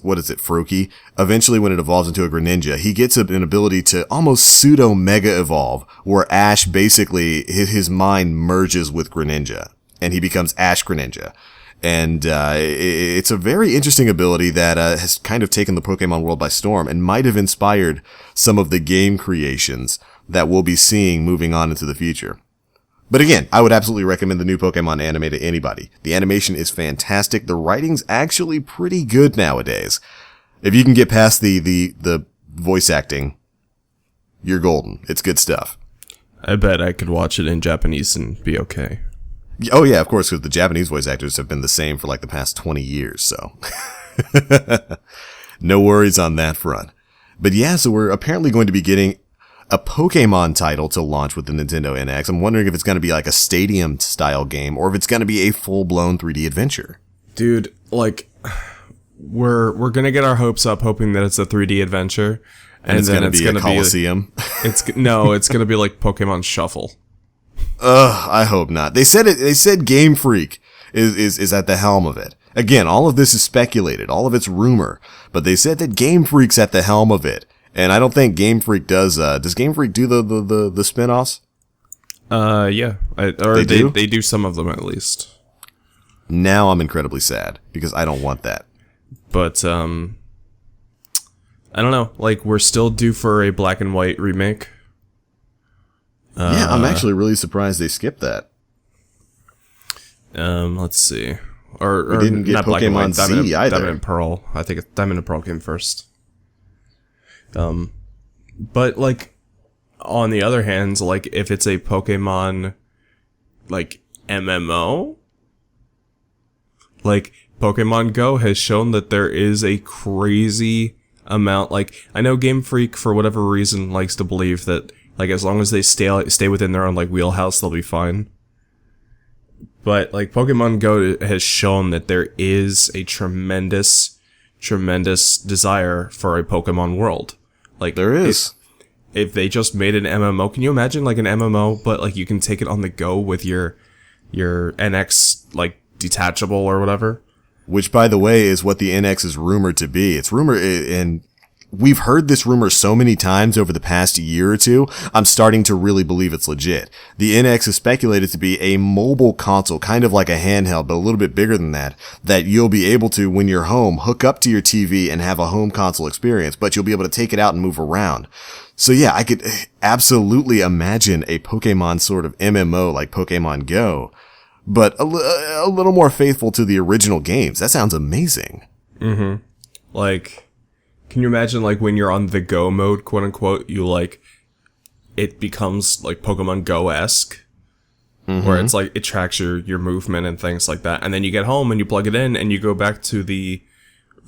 what is it, Froakie? Eventually when it evolves into a Greninja, he gets an ability to almost pseudo mega evolve, where Ash basically, his mind merges with Greninja. and he becomes Ash Greninja. And it's a very interesting ability that has kind of taken the Pokemon world by storm and might have inspired some of the game creations that we'll be seeing moving on into the future. But again, I would absolutely recommend the new Pokemon anime to anybody. The animation is fantastic. The writing's actually pretty good nowadays. If you can get past the voice acting, you're golden. It's good stuff. I bet I could watch it in Japanese and be okay. Oh yeah, of course, because the Japanese voice actors have been the same for like the past 20 years, so. No worries on that front. But yeah, so we're apparently going to be getting a Pokemon title to launch with the Nintendo NX. I'm wondering if it's going to be like a stadium-style game, or if it's going to be a full-blown 3D adventure. Dude, like, we're going to get our hopes up hoping that it's a 3D adventure. And it's going to be a Coliseum. It's going to be like Pokemon Shuffle. Ugh, I hope not. They said Game Freak is at the helm of it. Again, all of this is speculated. All of it's rumor. But they said that Game Freak's at the helm of it. And I don't think Game Freak does Game Freak do the spin-offs? Yeah. They do some of them at least. Now I'm incredibly sad because I don't want that. But, I don't know. Like, we're still due for a black and white remake. Yeah, I'm actually really surprised they skipped that. Let's see. Or we didn't get not Black and Pokemon White, Z either. Diamond and Pearl. I think Diamond and Pearl came first. But like, on the other hand, like if it's a Pokemon, like MMO, like Pokemon Go has shown that there is a crazy amount. Like I know Game Freak for whatever reason likes to believe that like as long as they stay within their own like wheelhouse, they'll be fine. But like Pokemon Go has shown that there is a tremendous desire for a Pokemon world. Like there is. If they just made an MMO, can you imagine like an MMO, but like you can take it on the go with your NX like detachable or whatever? Which, by the way, is what the NX is rumored to be. It's rumored, and we've heard this rumor so many times over the past year or two, I'm starting to really believe it's legit. The NX is speculated to be a mobile console, kind of like a handheld, but a little bit bigger than that you'll be able to, when you're home, hook up to your TV and have a home console experience, but you'll be able to take it out and move around. So yeah, I could absolutely imagine a Pokemon sort of MMO like Pokemon Go, but a little more faithful to the original games. That sounds amazing. Mm-hmm. Like, can you imagine, like, when you're on the Go mode, quote unquote, you, like, it becomes, like, Pokemon Go-esque, where it's, like, it tracks your movement and things like that, and then you get home and you plug it in and you go back to the,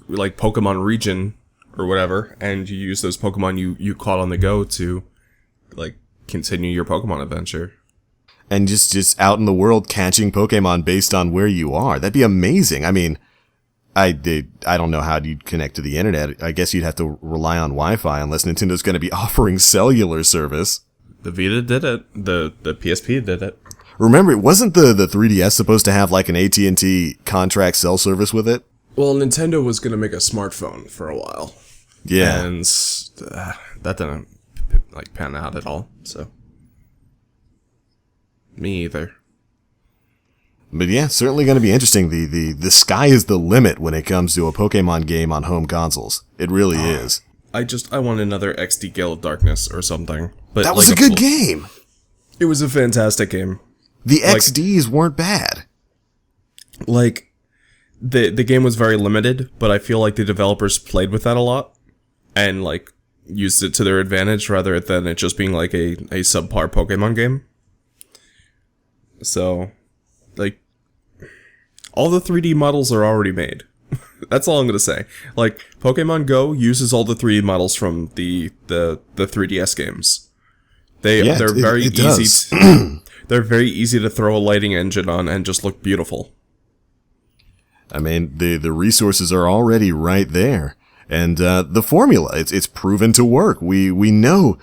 like, Pokemon region or whatever, and you use those Pokemon you caught on the go to, like, continue your Pokemon adventure. And just out in the world catching Pokemon based on where you are. That'd be amazing. I mean, I don't know how you'd connect to the internet. I guess you'd have to rely on Wi-Fi unless Nintendo's going to be offering cellular service. The Vita did it. The PSP did it. Remember, wasn't the 3DS supposed to have like an AT&T contract cell service with it? Well, Nintendo was going to make a smartphone for a while. Yeah. And that didn't like pan out at all. So me either. But yeah, certainly going to be interesting. The sky is the limit when it comes to a Pokemon game on home consoles. It really is. I want another XD Gale of Darkness or something. But that was like a good game. It was a fantastic game. The XDs weren't bad. Like, the game was very limited, but I feel like the developers played with that a lot and like used it to their advantage rather than it just being like a subpar Pokemon game. So, like, all the 3D models are already made. That's all I'm gonna say. Like, Pokemon Go uses all the 3D models from the 3DS games. They're very easy. They're very easy to throw a lighting engine on and just look beautiful. I mean, the resources are already right there, and the formula it's proven to work. We know.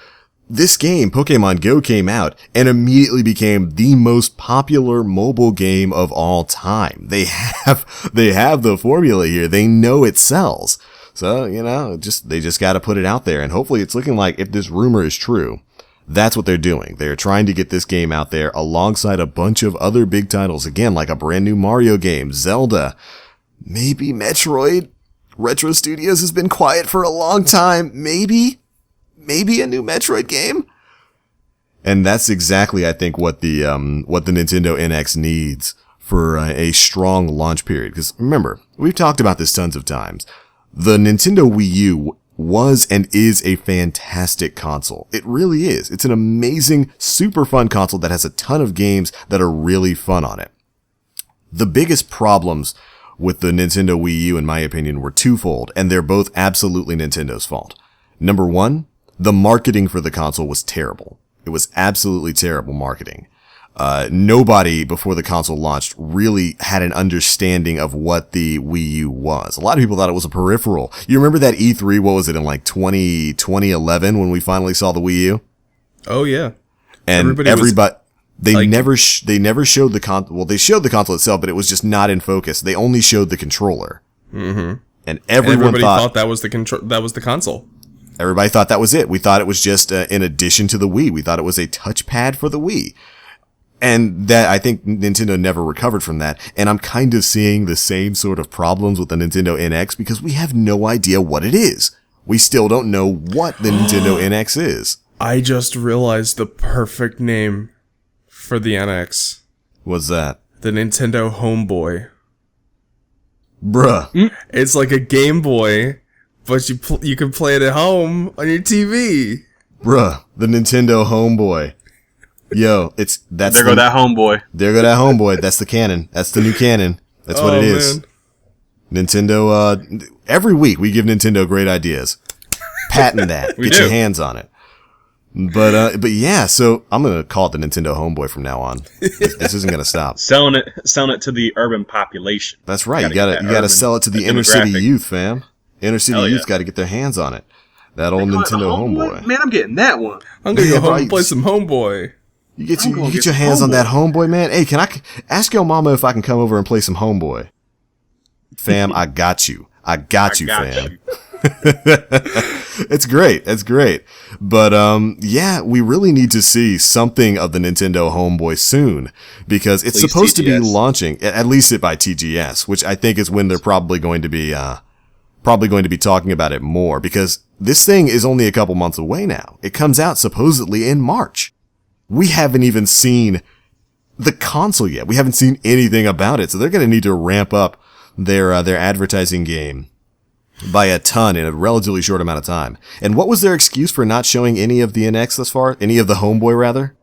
This game, Pokemon Go, came out and immediately became the most popular mobile game of all time. They have the formula here. They know it sells. So, you know, they just got to put it out there. And hopefully it's looking like, if this rumor is true, That's what they're doing. They're trying to get this game out there alongside a bunch of other big titles. Again, like a brand new Mario game, Zelda, maybe Metroid. Retro Studios has been quiet for a long time. Maybe a new Metroid game. And that's exactly, I think, what the Nintendo NX needs for a strong launch period. Because remember, we've talked about this tons of times. The Nintendo Wii U was and is a fantastic console. It really is. It's an amazing, super fun console that has a ton of games that are really fun on it. The biggest problems with the Nintendo Wii U, in my opinion, were twofold, and they're both absolutely Nintendo's fault. Number one, the marketing for the console was terrible. It was absolutely terrible marketing. Nobody before the console launched really had an understanding of what the Wii U was. A lot of people thought it was a peripheral. You remember that E3, what was it, in like 2011 when we finally saw the Wii U? Oh, yeah. And they never showed the console. Well, they showed the console itself, but it was just not in focus. They only showed the controller. Mm-hmm. And everybody thought that was the console. Everybody thought that was it. We thought it was just in addition to the Wii. We thought it was a touchpad for the Wii. And that, I think Nintendo never recovered from that. And I'm kind of seeing the same sort of problems with the Nintendo NX because we have no idea what it is. We still don't know what the Nintendo NX is. I just realized the perfect name for the NX. What's that? The Nintendo Homeboy. Bruh. It's like a Game Boy, but you can play it at home on your TV. Bruh, the Nintendo Homeboy. Yo, there go that homeboy. There go that homeboy. That's the canon. That's the new canon. That's what it is. Man. Nintendo, every week we give Nintendo great ideas. Patent that. Get your hands on it. But yeah, so I'm going to call it the Nintendo Homeboy from now on. This isn't going to stop. Selling it to the urban population. That's right. You gotta sell it to the inner city youth, fam. Inner city youth got to get their hands on it. That old Nintendo Homeboy. Man, I'm getting that one. I'm going to go home and play some Homeboy. You get your hands on that Homeboy, man. Hey, can I ask your mama if I can come over and play some Homeboy? Fam, I got you. I got you, fam. It's great. It's great. But, yeah, we really need to see something of the Nintendo Homeboy soon because it's supposed to be launching, at least by TGS, which I think is when they're probably going to be talking about it more because this thing is only a couple months away now. It comes out supposedly in March. We haven't even seen the console yet. We haven't seen anything about it. So they're going to need to ramp up their advertising game by a ton in a relatively short amount of time. And what was their excuse for not showing any of the NX thus far? Any of the Homeboy, rather?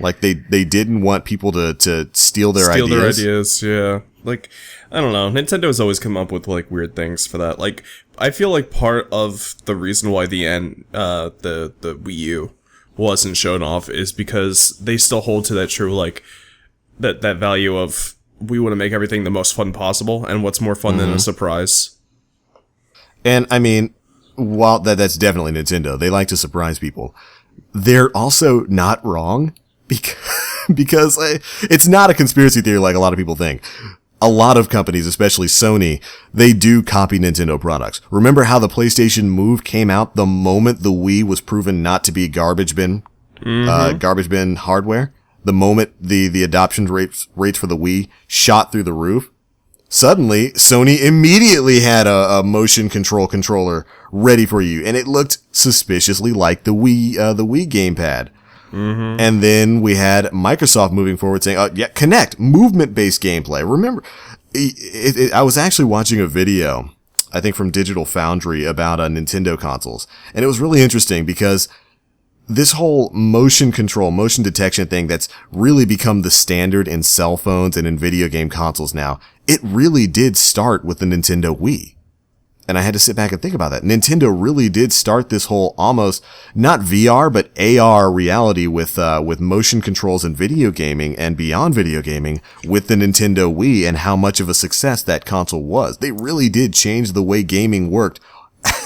Like they didn't want people to steal their ideas? Yeah. Like, I don't know. Nintendo's always come up with, like, weird things for that. Like, I feel like part of the reason why the Wii U wasn't shown off is because they still hold to that true, like, that value of we want to make everything the most fun possible, and what's more fun than a surprise. And, I mean, while that's definitely Nintendo, they like to surprise people. They're also not wrong, because it's not a conspiracy theory like a lot of people think. A lot of companies, especially Sony, they do copy Nintendo products. Remember how the PlayStation Move came out the moment the Wii was proven not to be garbage bin hardware? The moment the adoption rates for the Wii shot through the roof? Suddenly, Sony immediately had a motion control controller ready for you, and it looked suspiciously like the Wii gamepad. Mm-hmm. And then we had Microsoft moving forward saying, Kinect, movement-based gameplay. Remember, I was actually watching a video, I think from Digital Foundry, about Nintendo consoles. And it was really interesting because this whole motion control, motion detection thing that's really become the standard in cell phones and in video game consoles now, it really did start with the Nintendo Wii. And I had to sit back and think about that. Nintendo really did start this whole almost not VR, but AR reality with motion controls in video gaming and beyond video gaming with the Nintendo Wii and how much of a success that console was. They really did change the way gaming worked,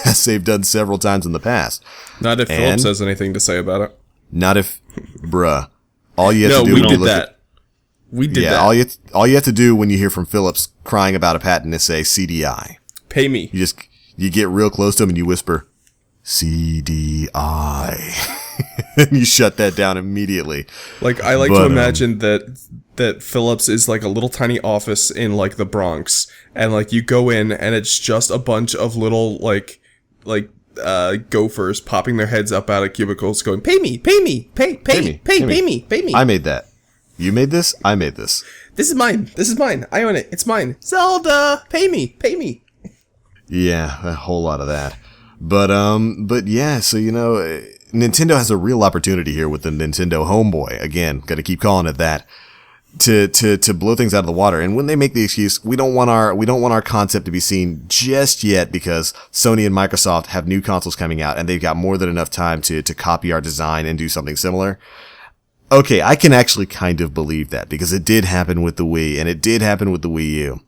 as they've done several times in the past. Not if Phillips has anything to say about it. Not if, bruh. All you have to do we did that. We did that. All you have to do when you hear from Phillips crying about a patent is say CDI. Pay me. You get real close to him and you whisper, CDI. and you shut that down immediately. Like, I like to imagine that Philips is like a little tiny office in like the Bronx, and like you go in and it's just a bunch of little like gophers popping their heads up out of cubicles going, pay me. I made that. You made this? I made this. This is mine. I own it. It's mine. Zelda, pay me. Yeah, a whole lot of that. But yeah, so Nintendo has a real opportunity here with the Nintendo Homeboy. Again, gotta keep calling it that. To blow things out of the water. And when they make the excuse, we don't want our concept to be seen just yet because Sony and Microsoft have new consoles coming out and they've got more than enough time to copy our design and do something similar. Okay, I can actually kind of believe that because it did happen with the Wii and it did happen with the Wii U.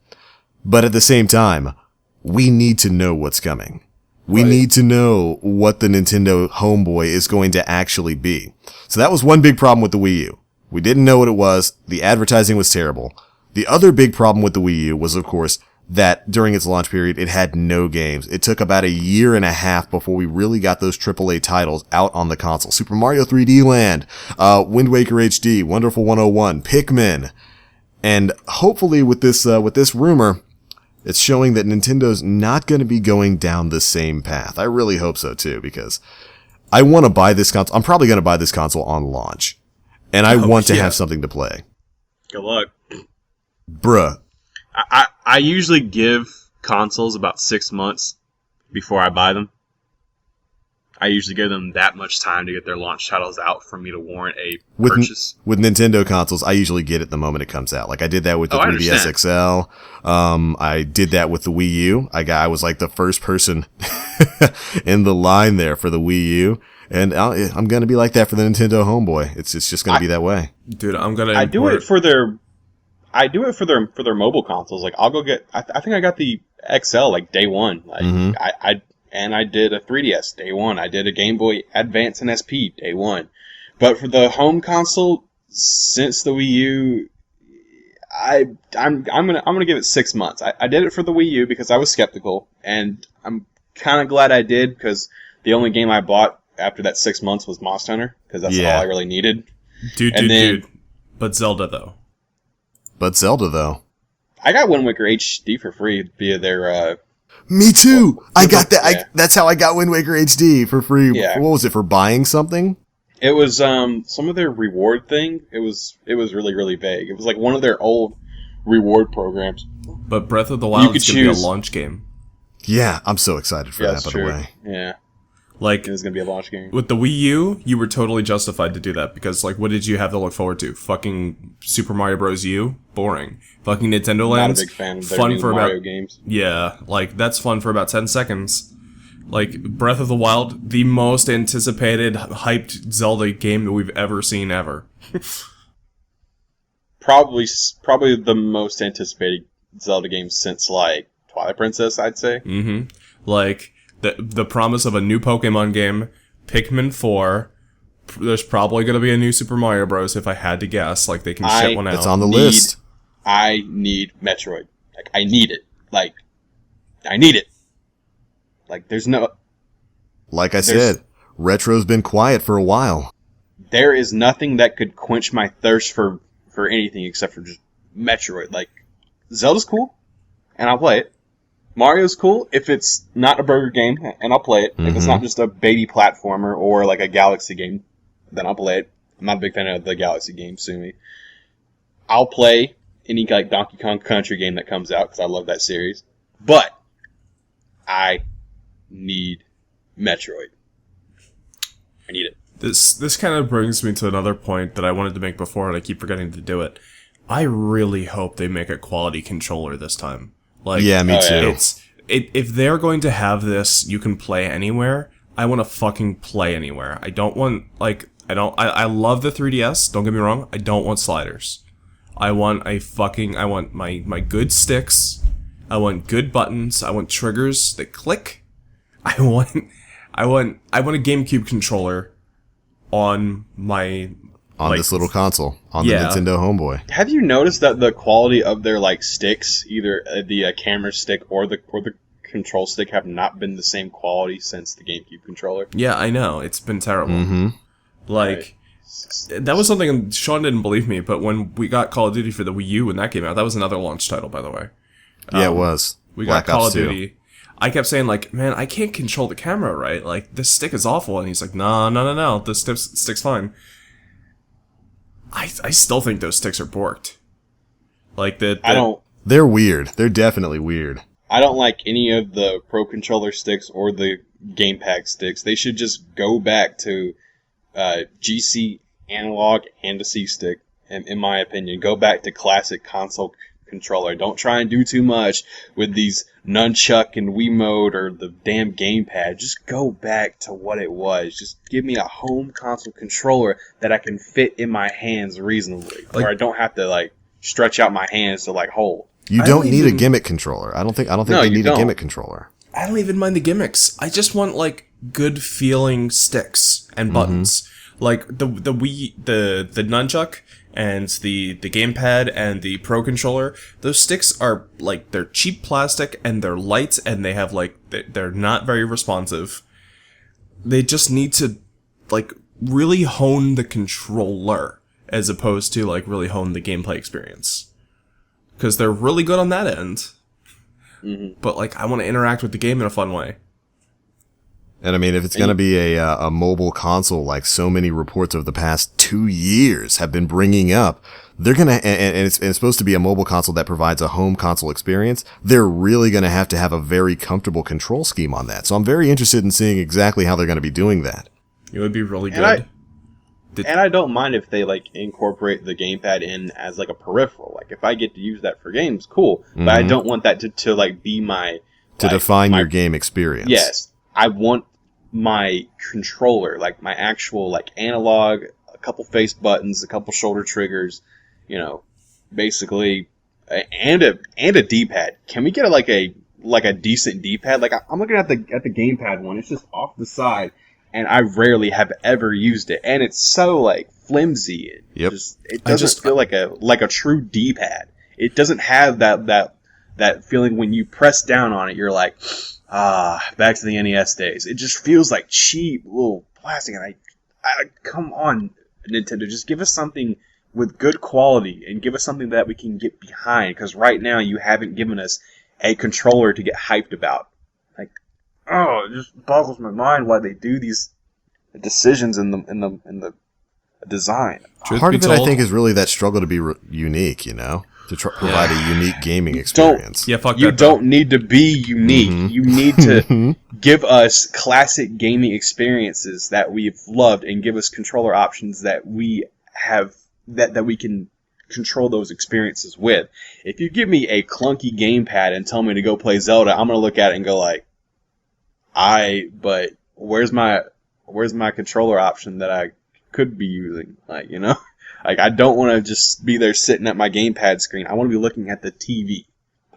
But at the same time, we need to know what's coming. We need to know what the Nintendo Homeboy is going to actually be. So that was one big problem with the Wii U. We didn't know what it was. The advertising was terrible. The other big problem with the Wii U was, of course, that during its launch period, it had no games. It took about 1.5 years before we really got those AAA titles out on the console. Super Mario 3D Land, Wind Waker HD, Wonderful 101, Pikmin. And hopefully with this rumor, it's showing that Nintendo's not going to be going down the same path. I really hope so too, because I want to buy this console. I'm probably going to buy this console on launch. And I want to have something to play. Good luck. Bruh. I usually give consoles about 6 months before I buy them. I usually give them that much time to get their launch titles out for me to warrant a purchase. With Nintendo consoles, I usually get it the moment it comes out. Like I did that with the 3DS XL. I did that with the Wii U. I was like the first person in the line there for the Wii U. And I'm going to be like that for the Nintendo Homeboy. It's just going to be that way. Dude, I'm going to I do it for their mobile consoles. Like I'll go get I think I got the XL like day one. Like I did a 3DS day one. I did a Game Boy Advance and SP day one. But for the home console since the Wii U, I'm gonna give it 6 months. I did it for the Wii U because I was skeptical, and I'm kind of glad I did because the only game I bought after that 6 months was Monster Hunter because that's all I really needed. Dude. But Zelda though. I got Wind Waker HD for free via their. Me too. I got that. Yeah. That's how I got Wind Waker HD for free. Yeah. What was it for buying something? It was some of their reward thing. It was really really vague. It was like one of their old reward programs. But Breath of the Wild is going to be a launch game. Yeah, I'm so excited for that. By the way, yeah. Like, it was going to be a launch game. With the Wii U, you were totally justified to do that because, like, what did you have to look forward to? Fucking Super Mario Bros. U? Boring. Fucking Nintendo Land? Not a big fan of their new Mario games. Yeah, like, that's fun for about 10 seconds. Like, Breath of the Wild, the most anticipated, hyped Zelda game that we've ever seen ever. Probably the most anticipated Zelda game since, like, Twilight Princess, I'd say. Mm-hmm. Like... The promise of a new Pokemon game, Pikmin 4, there's probably going to be a new Super Mario Bros. If I had to guess. Like, they can ship one out. It's on the list. I need Metroid. Like, I need it. Like, I need it. Like, there's no... Like I said, Retro's been quiet for a while. There is nothing that could quench my thirst for anything except for just Metroid. Like, Zelda's cool, and I'll play it. Mario's cool if it's not a burger game, and I'll play it. If it's not just a baby platformer or like a Galaxy game, then I'll play it. I'm not a big fan of the Galaxy games, sue me. I'll play any like Donkey Kong Country game that comes out because I love that series. But I need Metroid. I need it. This kind of brings me to another point that I wanted to make before, and I keep forgetting to do it. I really hope they make a quality controller this time. Like, yeah, me too. If they're going to have this, you can play anywhere. I want to fucking play anywhere. I don't want, like, I love the 3DS, don't get me wrong. I don't want sliders. I want my good sticks. I want good buttons. I want triggers that click. I want a GameCube controller on my... this little console, on the Nintendo Homeboy. Have you noticed that the quality of their like sticks, either the camera stick or the control stick, have not been the same quality since the GameCube controller? Yeah, I know. It's been terrible. Mm-hmm. Like, that was something Sean didn't believe me, but when we got Call of Duty for the Wii U when that came out, that was another launch title, by the way. Yeah, it was. We Black got Call Ops of 2. Duty. I kept saying, like, man, I can't control the camera right. Like, this stick is awful. And he's like, no. This stick's fine. I still think those sticks are borked. Like, They're weird. They're definitely weird. I don't like any of the Pro Controller sticks or the gamepad sticks. They should just go back to GC analog and a C stick, in my opinion. Go back to classic console controller. Don't try and do too much with these nunchuck and Wiimote or the damn gamepad. Just go back to what it was. Just give me a home console controller that I can fit in my hands reasonably, where I don't have to like stretch out my hands to like hold. You don't need a gimmick controller. I don't think they need a gimmick controller. I don't even mind the gimmicks. I just want like good feeling sticks and buttons. Like the nunchuck and the gamepad and the Pro Controller, those sticks are like, they're cheap plastic and they're light and they have like, they're not very responsive. They just need to like really hone the controller as opposed to like really hone the gameplay experience. Because they're really good on that end. But like, I want to interact with the game in a fun way. And I mean, if it's going to be a mobile console, like so many reports of the past 2 years have been bringing up, they're going to, and it's supposed to be a mobile console that provides a home console experience, they're really going to have a very comfortable control scheme on that. So I'm very interested in seeing exactly how they're going to be doing that. It would be really good. And I don't mind if they like incorporate the gamepad in as like a peripheral. Like if I get to use that for games, cool. But I don't want that to like be my... To define your game experience. Yes. I want my controller, like my actual like analog, a couple face buttons, a couple shoulder triggers, you know, basically, and a D-pad. Can we get a decent D-pad? Like I'm looking at the gamepad one. It's just off the side, and I rarely have ever used it, and it's so like flimsy. It doesn't feel like a true D-pad. It doesn't have that feeling when you press down on it. You're like, back to the NES days. It just feels like cheap little plastic, and I come on, Nintendo, just give us something with good quality and give us something that we can get behind. Because right now you haven't given us a controller to get hyped about. Like, it just boggles my mind why they do these decisions in the design. Part of it, I think, is really that struggle to be unique. You know. To provide a unique gaming experience. You don't need to be unique. You need to give us classic gaming experiences that we've loved and give us controller options that we have that we can control those experiences with. If you give me a clunky gamepad and tell me to go play Zelda, I'm going to look at it and go like, but where's my controller option that I could be using? Like, you know? Like, I don't want to just be there sitting at my gamepad screen. I want to be looking at the TV.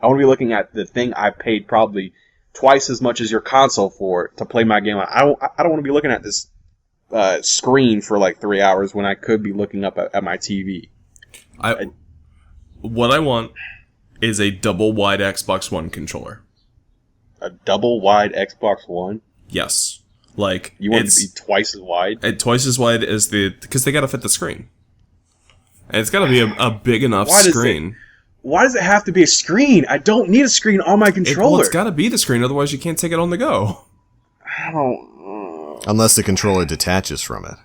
I want to be looking at the thing I paid probably twice as much as your console for to play my game on. I don't want to be looking at this screen for like 3 hours when I could be looking up at my TV. What I want is a double-wide Xbox One controller. A double-wide Xbox One? Yes. Like, you want it to be twice as wide? Twice as wide as because they got to fit the screen. And it's got to be a big enough screen. Why does it have to be a screen? I don't need a screen on my controller. It's got to be the screen, otherwise you can't take it on the go. I don't... Unless the controller detaches from it.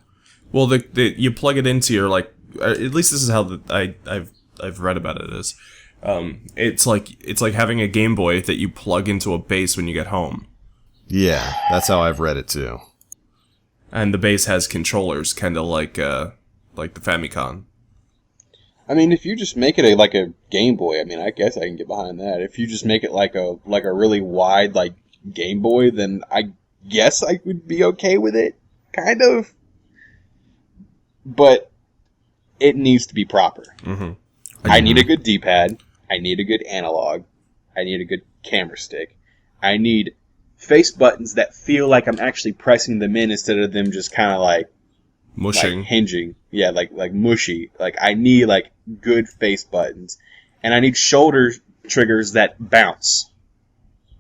Well, you plug it into your, like... At least this is how I've read about it is. It's like having a Game Boy that you plug into a base when you get home. Yeah, that's how I've read it too. And the base has controllers, kind of like the Famicom. I mean, if you just make it like a Game Boy, I mean, I guess I can get behind that. If you just make it like a really wide like Game Boy, then I guess I would be okay with it, kind of. But it needs to be proper. Mm-hmm. I need a good D-pad. I need a good analog. I need a good camera stick. I need face buttons that feel like I'm actually pressing them in instead of them just kind of like mushing, like hinging. Yeah, like mushy. Like I need like good face buttons, and I need shoulder triggers that bounce,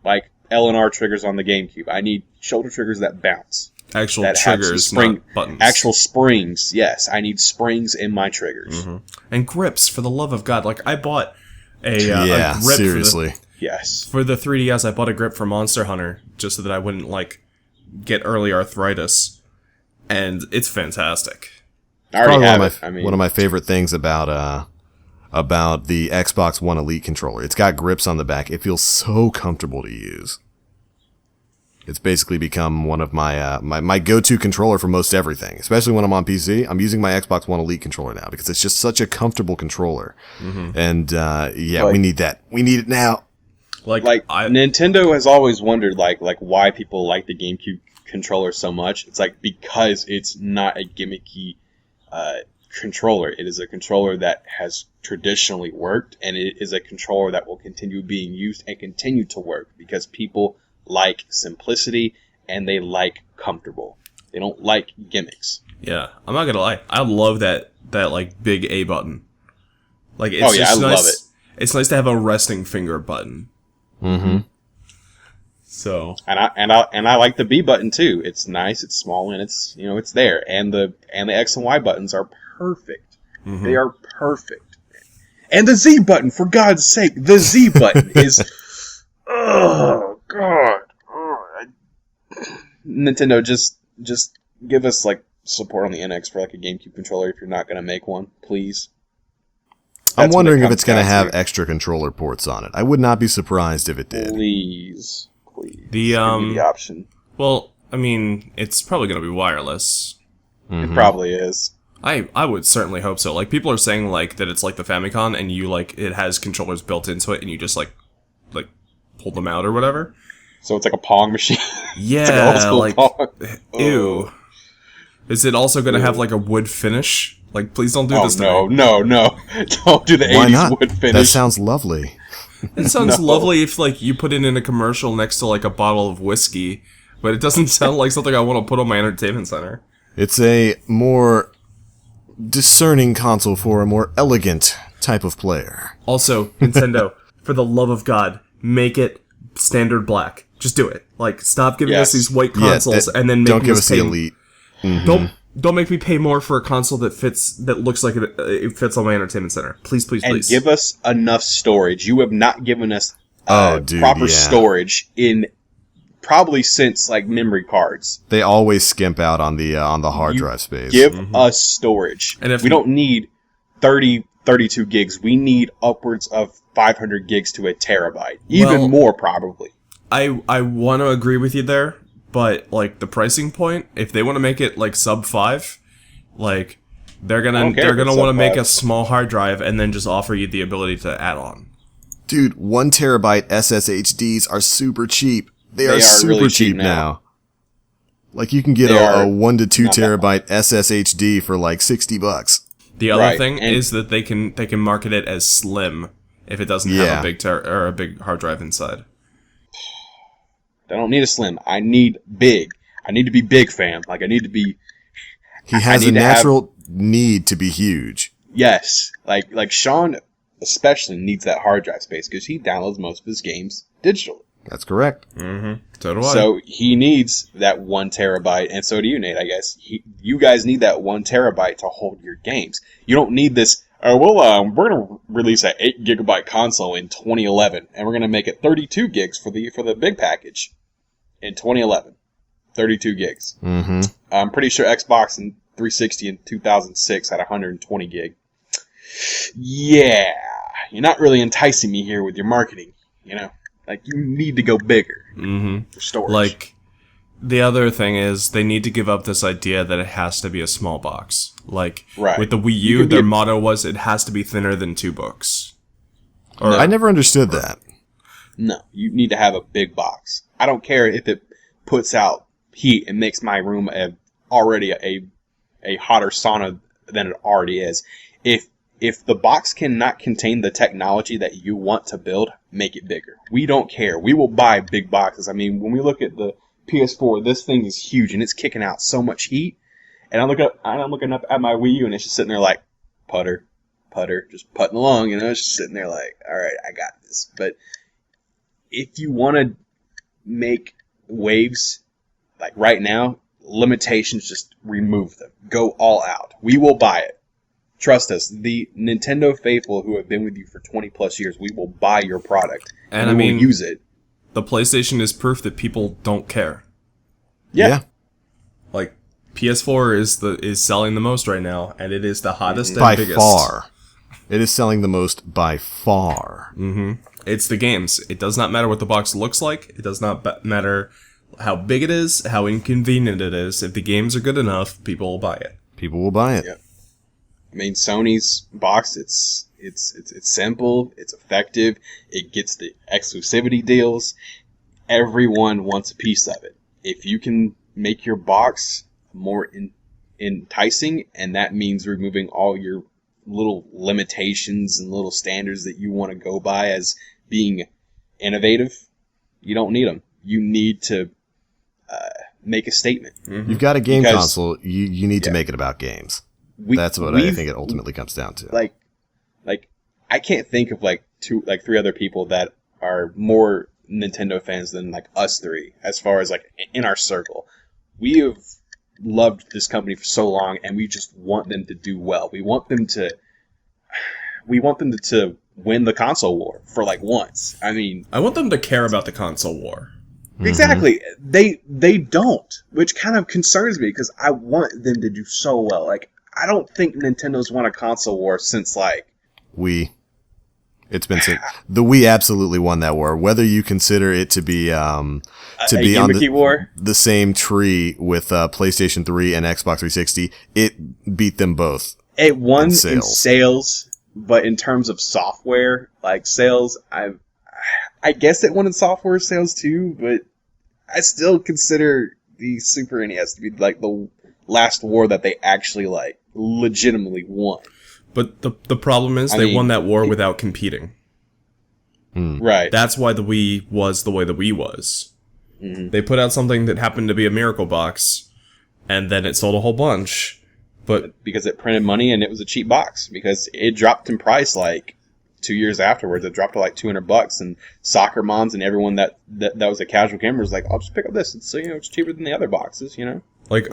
like L and R triggers on the GameCube. I need shoulder triggers that bounce. Actual that have some triggers, not buttons. Actual springs. Yes, I need springs in my triggers. And grips, for the love of God. Like, I bought a Yeah, grip seriously. Yes. for the 3DS. I bought a grip for Monster Hunter just so that I wouldn't, like, get early arthritis. And it's fantastic. I already Probably have one of my favorite things about the Xbox One Elite controller. It's got grips on the back. It feels so comfortable to use. It's basically become one of my my go-to controller for most everything, especially when I'm on PC. I'm using my Xbox One Elite controller now because it's just such a comfortable controller. And we need that. We need it now. Nintendo has always wondered like why people like the GameCube controller so much. It's like because it's not a gimmicky controller. It is a controller that has traditionally worked, and it is a controller that will continue being used and continue to work because people like simplicity and they like comfortable. They don't like gimmicks. Yeah, I'm not gonna lie. I love that like big A button. Like, it's I nice. love it. It's nice to have a resting finger button. Mm-hmm. So And I like the B button too. It's nice, it's small, and it's it's there. And the X and Y buttons are perfect. They are perfect. And the Z button, for God's sake, the Z button is oh God. Nintendo, just give us like support on the NX for like a GameCube controller if you're not gonna make one, please. I'm wondering if it's going to have extra controller ports on it. I would not be surprised if it did. Please. The Give me the option. Well, I mean, it's probably going to be wireless. It probably is. I would certainly hope so. Like, people are saying like that it's like the Famicom, and you like it has controllers built into it, and you just like pull them out or whatever. So it's like a Pong machine. Yeah, like Pong. Ew. Is it also going to have like a wood finish? Like, please don't do this to me. No. Don't do the Why 80s not? wood finish. That sounds lovely. It sounds lovely if like you put it in a commercial next to like a bottle of whiskey, but it doesn't sound like something I want to put on my entertainment center. It's a more discerning console for a more elegant type of player. Also, Nintendo, for the love of God, make it standard black. Just do it. Like, stop giving us these white consoles and then don't give us the Elite. Don't make me pay more for a console that looks like it fits on my entertainment center. Please. And give us enough storage. You have not given us proper storage in probably since like memory cards. They always skimp out on the hard drive space. Give us storage. And we don't need 32 gigs. We need upwards of 500 gigs to a terabyte. Even more probably. I want to agree with you there. But, like, the pricing point, if they want to make it, like, sub 5, like, they're gonna want to make a small hard drive and then just offer you the ability to add on. Dude, 1 terabyte SSHDs are super cheap. They are super really cheap now. Like, you can get a 1 to 2 terabyte SSHD for, like, $60. The other thing is that they can market it as slim if it doesn't have a big hard drive inside. I don't need a slim. I need big. I need to be big, fam. Like, I need to be... He has a natural need to be huge. Yes. Like Sean especially needs that hard drive space because he downloads most of his games digitally. That's correct. Mm-hmm. So do I. So he needs that 1 terabyte, and so do you, Nate, I guess. You guys need that 1 terabyte to hold your games. You don't need this... we're going to release an 8 gigabyte console in 2011, and we're going to make it 32 gigs for the big package in 2011. 32 gigs. Mm-hmm. I'm pretty sure Xbox and 360 in 2006 had 120 gig. Yeah, you're not really enticing me here with your marketing, Like, you need to go bigger for storage. Like, the other thing is they need to give up this idea that it has to be a small box. Like, with the Wii U, their motto was it has to be thinner than 2 books. I never understood that. No, you need to have a big box. I don't care if it puts out heat and makes my room already a hotter sauna than it already is. If the box cannot contain the technology that you want to build, make it bigger. We don't care. We will buy big boxes. I mean, when we look at the PS4, this thing is huge and it's kicking out so much heat. And I'm looking up at my Wii U and it's just sitting there like putter, just putting along. It's just sitting there like, all right, I got this. But if you want to make waves like right now, limitations, just remove them. Go all out. We will buy it. Trust us. The Nintendo faithful who have been with you for 20 plus years, we will buy your product. And we will use it. The PlayStation is proof that people don't care. Yeah. Like, PS4 is selling the most right now, and it is the hottest and by biggest. far. It is selling the most by far. It's the games. It does not matter what the box looks like. It does not matter how big it is, how inconvenient it is. If the games are good enough, people will buy it. People will buy it. Yeah. I mean, Sony's box, it's simple, it's effective, it gets the exclusivity deals. Everyone wants a piece of it. If you can make your box more enticing, and that means removing all your little limitations and little standards that you want to go by as being innovative, you don't need them. You need to make a statement. You've got a game console, you need to make it about games. That's what I think it ultimately comes down to. Like I can't think of three other people that are more Nintendo fans than like us three, as far as like in our circle. We have loved this company for so long, and we just want them to do well. We want them to win the console war for like once. I mean, I want them to care about the console war. Exactly. They don't, which kind of concerns me because I want them to do so well. Like, I don't think Nintendo's won a console war since like Wii. It's been the Wii absolutely won that war. Whether you consider it to be on the same tree with PlayStation 3 and Xbox 360, it beat them both. It won in sales, but in terms of software, like sales, I guess it won in software sales too. But I still consider the Super NES to be like the last war that they actually like legitimately won. But the problem is they won that war without competing. Right. That's why the Wii was the way the Wii was. They put out something that happened to be a miracle box, and then it sold a whole bunch. But because it printed money and it was a cheap box, because it dropped in price like 2 years afterwards. It dropped to like $200, and soccer moms and everyone that was a casual gamer was like, "I'll just pick up this. It's it's cheaper than the other boxes, Like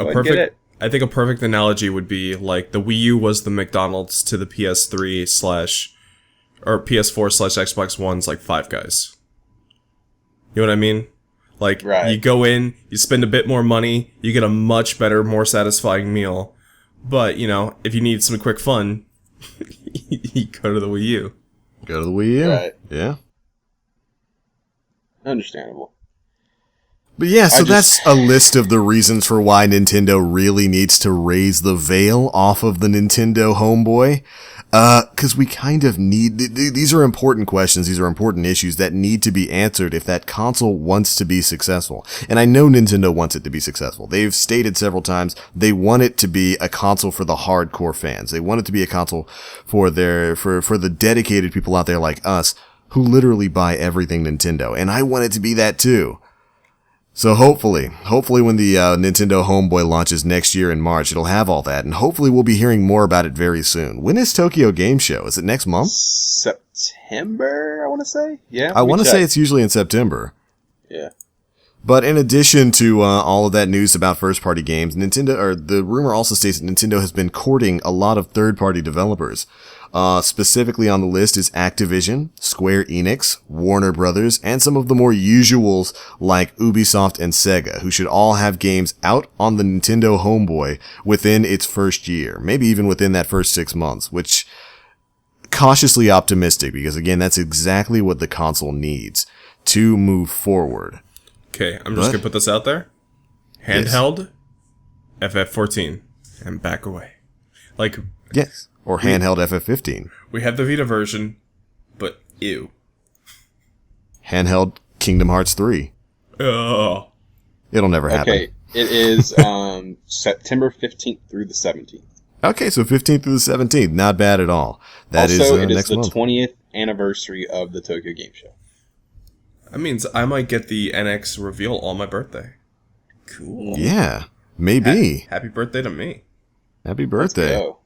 I think a perfect analogy would be like the Wii U was the McDonald's to the PS3 or PS4/Xbox One's like Five Guys. You know what I mean? Like, You go in, you spend a bit more money, you get a much better, more satisfying meal. But, if you need some quick fun, you go to the Wii U. Go to the Wii U. Right. Yeah. Understandable. But yeah, so that's a list of the reasons for why Nintendo really needs to raise the veil off of the Nintendo homeboy. Because we kind of need... These are important questions. These are important issues that need to be answered if that console wants to be successful. And I know Nintendo wants it to be successful. They've stated several times they want it to be a console for the hardcore fans. They want it to be a console for the dedicated people out there like us who literally buy everything Nintendo. And I want it to be that too. So hopefully when the Nintendo Homeboy launches next year in March, it'll have all that, and hopefully we'll be hearing more about it very soon. When is Tokyo Game Show? Is it next month? September, I want to say. Yeah. I want to say it's usually in September. Yeah. But in addition to all of that news about first-party games, the rumor also states that Nintendo has been courting a lot of third-party developers. Specifically on the list is Activision, Square Enix, Warner Brothers, and some of the more usuals like Ubisoft and Sega, who should all have games out on the Nintendo Homeboy within its first year, maybe even within that first 6 months, which cautiously optimistic because again, that's exactly what the console needs to move forward. Okay, I'm just gonna put this out there. Handheld, yes. FF14, and back away. Like, yes. Or handheld FF15. We have the Vita version, but ew. Handheld Kingdom Hearts 3. Oh. It'll never happen. Okay, it is September 15th through the 17th. Okay, so 15th through the 17th. Not bad at all. That also, is it is next the month. 20th anniversary of the Tokyo Game Show. That means I might get the NX reveal on my birthday. Cool. Yeah, maybe. Happy birthday to me. Happy birthday. Let's go.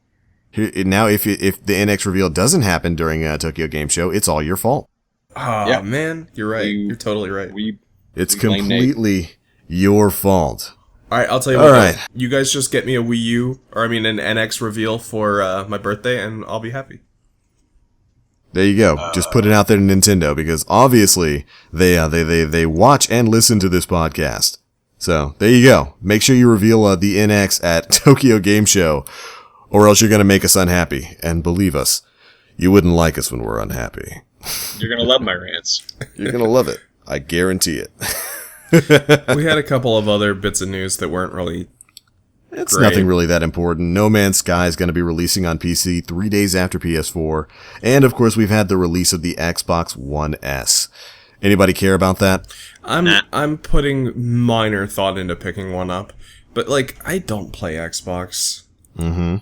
Now, if the NX reveal doesn't happen during Tokyo Game Show, it's all your fault. Oh, man. You're right. You're totally right. It's completely your fault. All right, I'll tell you what. Right. You guys just get me a Wii U, or an NX reveal for my birthday, and I'll be happy. There you go. Just put it out there to Nintendo, because obviously they watch and listen to this podcast. So there you go. Make sure you reveal the NX at Tokyo Game Show, or else you're going to make us unhappy. And believe us, you wouldn't like us when we're unhappy. You're going to love my rants. You're going to love it. I guarantee it. We had a couple of other bits of news that weren't really It's nothing really that important. No Man's Sky is going to be releasing on PC 3 days after PS4. And, of course, we've had the release of the Xbox One S. Anybody care about that? I'm putting minor thought into picking one up. But, I don't play Xbox. Mm-hmm.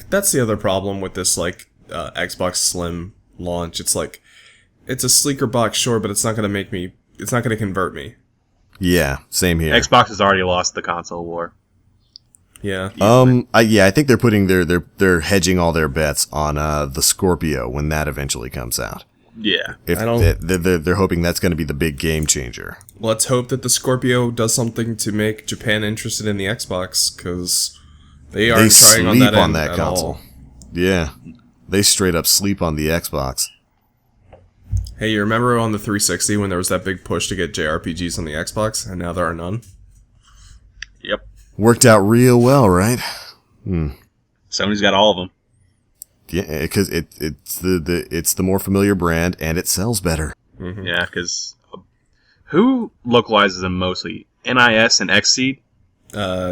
That's the other problem with this, Xbox Slim launch. It's a sleeker box, sure, but it's not going to convert me. Yeah, same here. Xbox has already lost the console war. Yeah. I think they're putting they're hedging all their bets on the Scorpio when that eventually comes out. Yeah. They're hoping that's going to be the big game changer. Let's hope that the Scorpio does something to make Japan interested in the Xbox, because they aren't trying on that end at console. All. Yeah. They straight up sleep on the Xbox. Hey, you remember on the 360 when there was that big push to get JRPGs on the Xbox, and now there are none? Yep. Worked out real well, right? Sony's got all of them. Yeah, because it's the more familiar brand, and it sells better. Mm-hmm. Yeah, because who localizes them mostly? NIS and Xseed?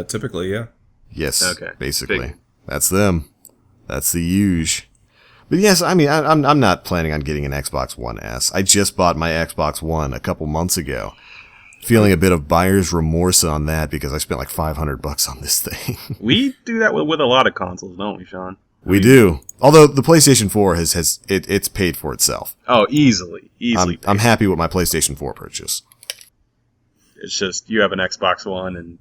Typically, yeah. Yes, okay. Basically. That's them. That's the huge. But yes, I'm not planning on getting an Xbox One S. I just bought my Xbox One a couple months ago. Feeling a bit of buyer's remorse on that because I spent $500 on this thing. We do that with a lot of consoles, don't we, Sean? We do. Although the PlayStation 4 it's paid for itself. Oh, easily. I'm happy with my PlayStation 4 purchase. It's just you have an Xbox One, and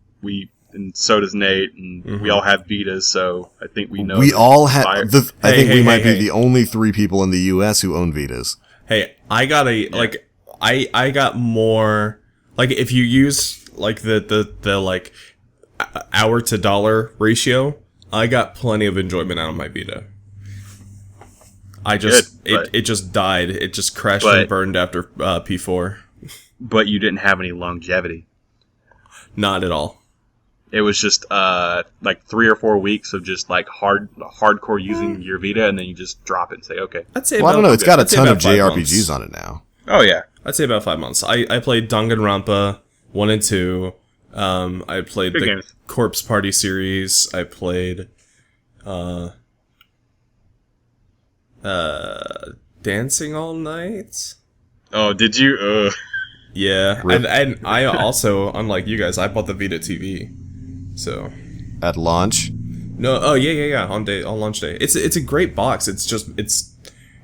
so does Nate, and we all have Vitas, so I think we know. We all have. I think we might be the only 3 people in the U.S. who own Vitas. Hey, I got I got more. If you use the hour to dollar ratio, I got plenty of enjoyment out of my Vita. It just died. It just crashed and burned after P4. But you didn't have any longevity. Not at all. It was just 3 or 4 weeks of just hardcore using your Vita, and then you just drop it and say, okay. I don't know. It's got a ton of JRPGs on it now. Oh yeah, I'd say about 5 months. I played Danganronpa 1 and 2. I played the games. Corpse Party series. I played Dancing All Night. Oh, did you? Yeah, and I also, unlike you guys, I bought the Vita TV. So at launch? No, oh yeah. On launch day. It's a great box. It's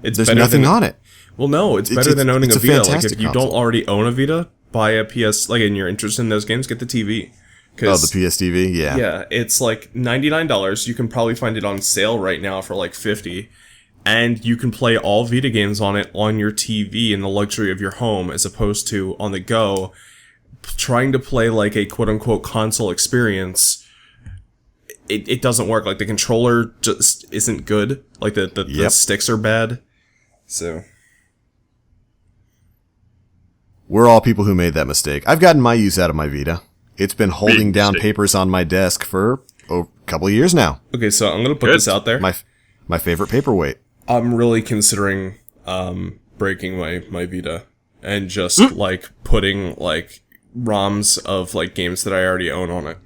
There's nothing on it. Well, no, it's better than owning a Vita. If you don't already own a Vita, buy a PS. And you're interested in those games, get the TV. Oh, the PS TV, yeah. Yeah, it's $99. You can probably find it on sale right now for $50. And you can play all Vita games on it on your TV in the luxury of your home, as opposed to on the go, trying to play a quote-unquote console experience. It doesn't work. The controller just isn't good. The sticks are bad. So we're all people who made that mistake. I've gotten my use out of my Vita. It's been holding down papers on my desk for a couple of years now. Okay, so I'm going to put this out there. My favorite paperweight. I'm really considering breaking my Vita and just putting ROMs of games that I already own on it,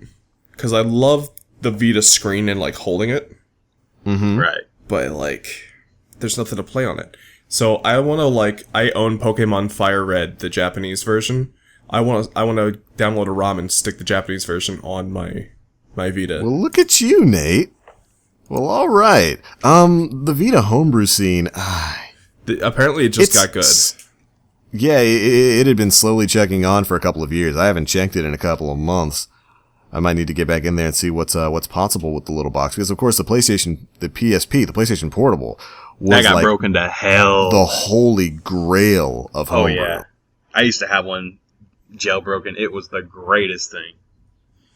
because I love the Vita screen and holding it. Mm-hmm. Right. But there's nothing to play on it. So I want to I own Pokemon Fire Red, the Japanese version. I want to download a ROM and stick the Japanese version on my Vita. Well, look at you, Nate. Well, all right. The Vita homebrew scene. Apparently, it just got good. Yeah, it had been slowly checking on for a couple of years. I haven't checked it in a couple of months. I might need to get back in there and see what's possible with the little box, because of course the PSP, the PlayStation Portable, was that got broken to hell. The holy grail of homebrew. Oh yeah, I used to have one jailbroken. It was the greatest thing.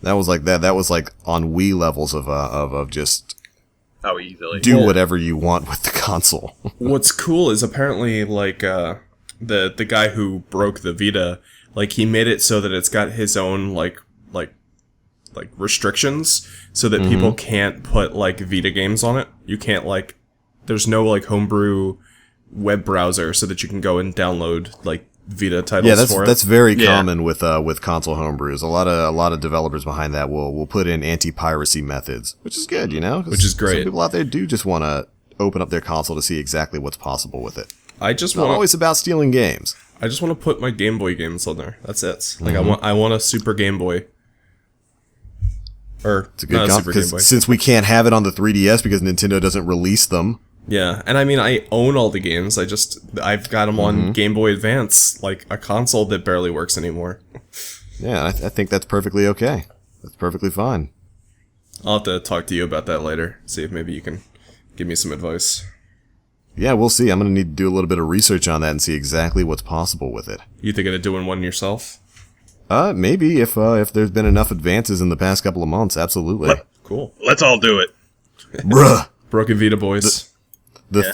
That was like that. That was like on Wii levels of just easily do whatever you want with the console. What's cool is apparently like the guy who broke the Vita, like he made it so that it's got his own like restrictions, so that people can't put like Vita games on it. You can't like, there's no like homebrew web browser so that you can go and download like Vita titles for it. That's very common with console homebrews. A lot of developers behind that will put in anti-piracy methods, which is good, you know? Which is great. Some people out there do just want to open up their console to see exactly what's possible with it. It's not always about stealing games. I just want to put my Game Boy games on there. That's it. Like I want a Super Game Boy. Or it's a good console, because since we can't have it on the 3DS because Nintendo doesn't release them. Yeah, and I mean, I own all the games. I've got them on Game Boy Advance, like a console that barely works anymore. Yeah, I think that's perfectly okay. That's perfectly fine. I'll have to talk to you about that later. See if maybe you can give me some advice. Yeah, we'll see. I'm going to need to do a little bit of research on that and see exactly what's possible with it. You thinking of doing one yourself? Maybe if there's been enough advances in the past couple of months, absolutely. Cool. Let's all do it. Bruh. Broken Vita boys. The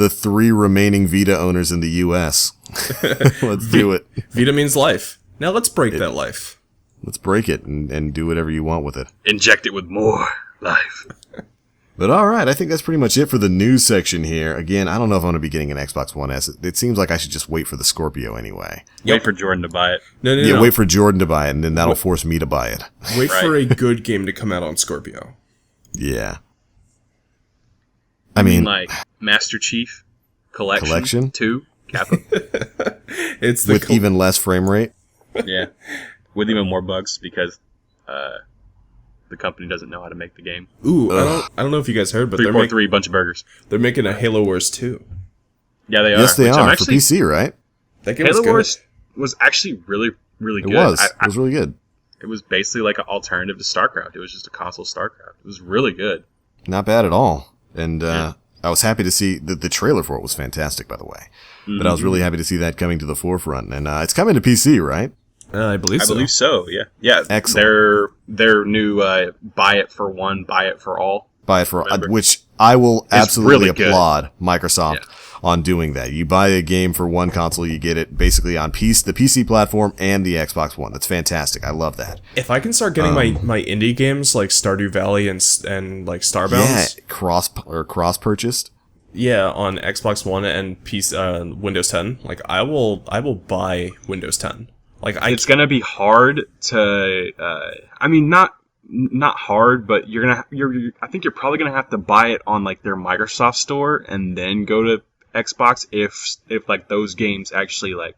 three remaining Vita owners in the U.S. Let's do it. Vita means life. Now let's break that life. Let's break it and do whatever you want with it. Inject it with more life. But alright, I think that's pretty much it for the news section here. Again, I don't know if I'm going to be getting an Xbox One S. It seems like I should just wait for the Scorpio anyway. Wait for Jordan to buy it. No. Wait for Jordan to buy it, and then that'll force me to buy it. Wait for a good game to come out on Scorpio. Yeah. I mean, like Master Chief Collection 2 Kappa. It's with even less frame rate. Yeah, with even more bugs because the company doesn't know how to make the game. Ooh, I don't know if you guys heard, but 343 bunch of burgers. They're making a Halo Wars 2. Yeah, they are. Yes, they are for PC, right? That game Halo was Wars was actually really, really good. It was really good. It was basically like an alternative to StarCraft. It was just a console StarCraft. It was really good. Not bad at all. And I was happy to see the trailer for it was fantastic, by the way. But I was really happy to see that coming to the forefront. And it's coming to PC, right? I believe so. I believe so, yeah. Yeah, excellent. Their new buy it for one, buy it for all. Buy it for which I will absolutely applaud Microsoft on doing that. You buy a game for one console, you get it basically on the PC platform and the Xbox One. That's fantastic. I love that. If I can start getting my indie games like Stardew Valley and like Starbound, cross purchased. Yeah, on Xbox One and Windows 10, like I will buy Windows 10. Like it's gonna be hard to. I mean, not hard, but I think you're probably gonna have to buy it on like their Microsoft store and then go to Xbox if like those games actually like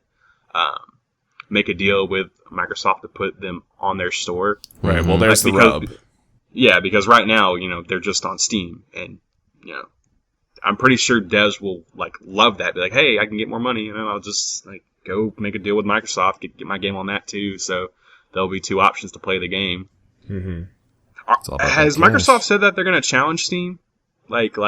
make a deal with Microsoft to put them on their store. Right. Well, there's the rub. Yeah, because right now, they're just on Steam, and I'm pretty sure devs will like love that. Be like, hey, I can get more money, and I'll just like go make a deal with Microsoft, get my game on that too. So there'll be two options to play the game. Mm-hmm. Has Microsoft said that they're going to challenge Steam? Like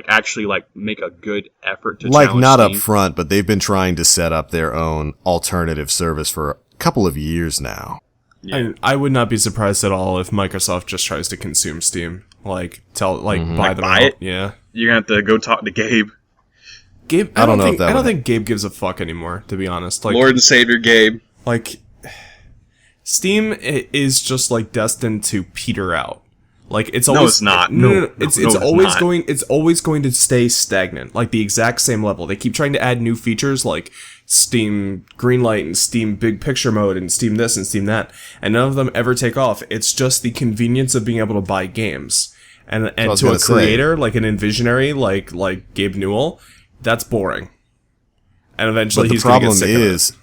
actually like make a good effort to challenge not Steam? up front, but they've been trying to set up their own alternative service for a couple of years now. Yeah. I would not be surprised at all if Microsoft just tries to consume Steam. Like buy them out. Yeah. You're gonna have to go talk to Gabe. I don't think Gabe gives a fuck anymore, to be honest. Like, Lord and Savior Gabe. Like, Steam is just like destined to peter out. Like it's always it's not. No. It's always going to stay stagnant, like the exact same level. They keep trying to add new features like Steam Greenlight and Steam Big Picture Mode and Steam this and Steam that, and none of them ever take off. It's just the convenience of being able to buy games. And to a creator, like an envisionary, like Gabe Newell, that's boring. And eventually he's going to get sick of it. The problem is,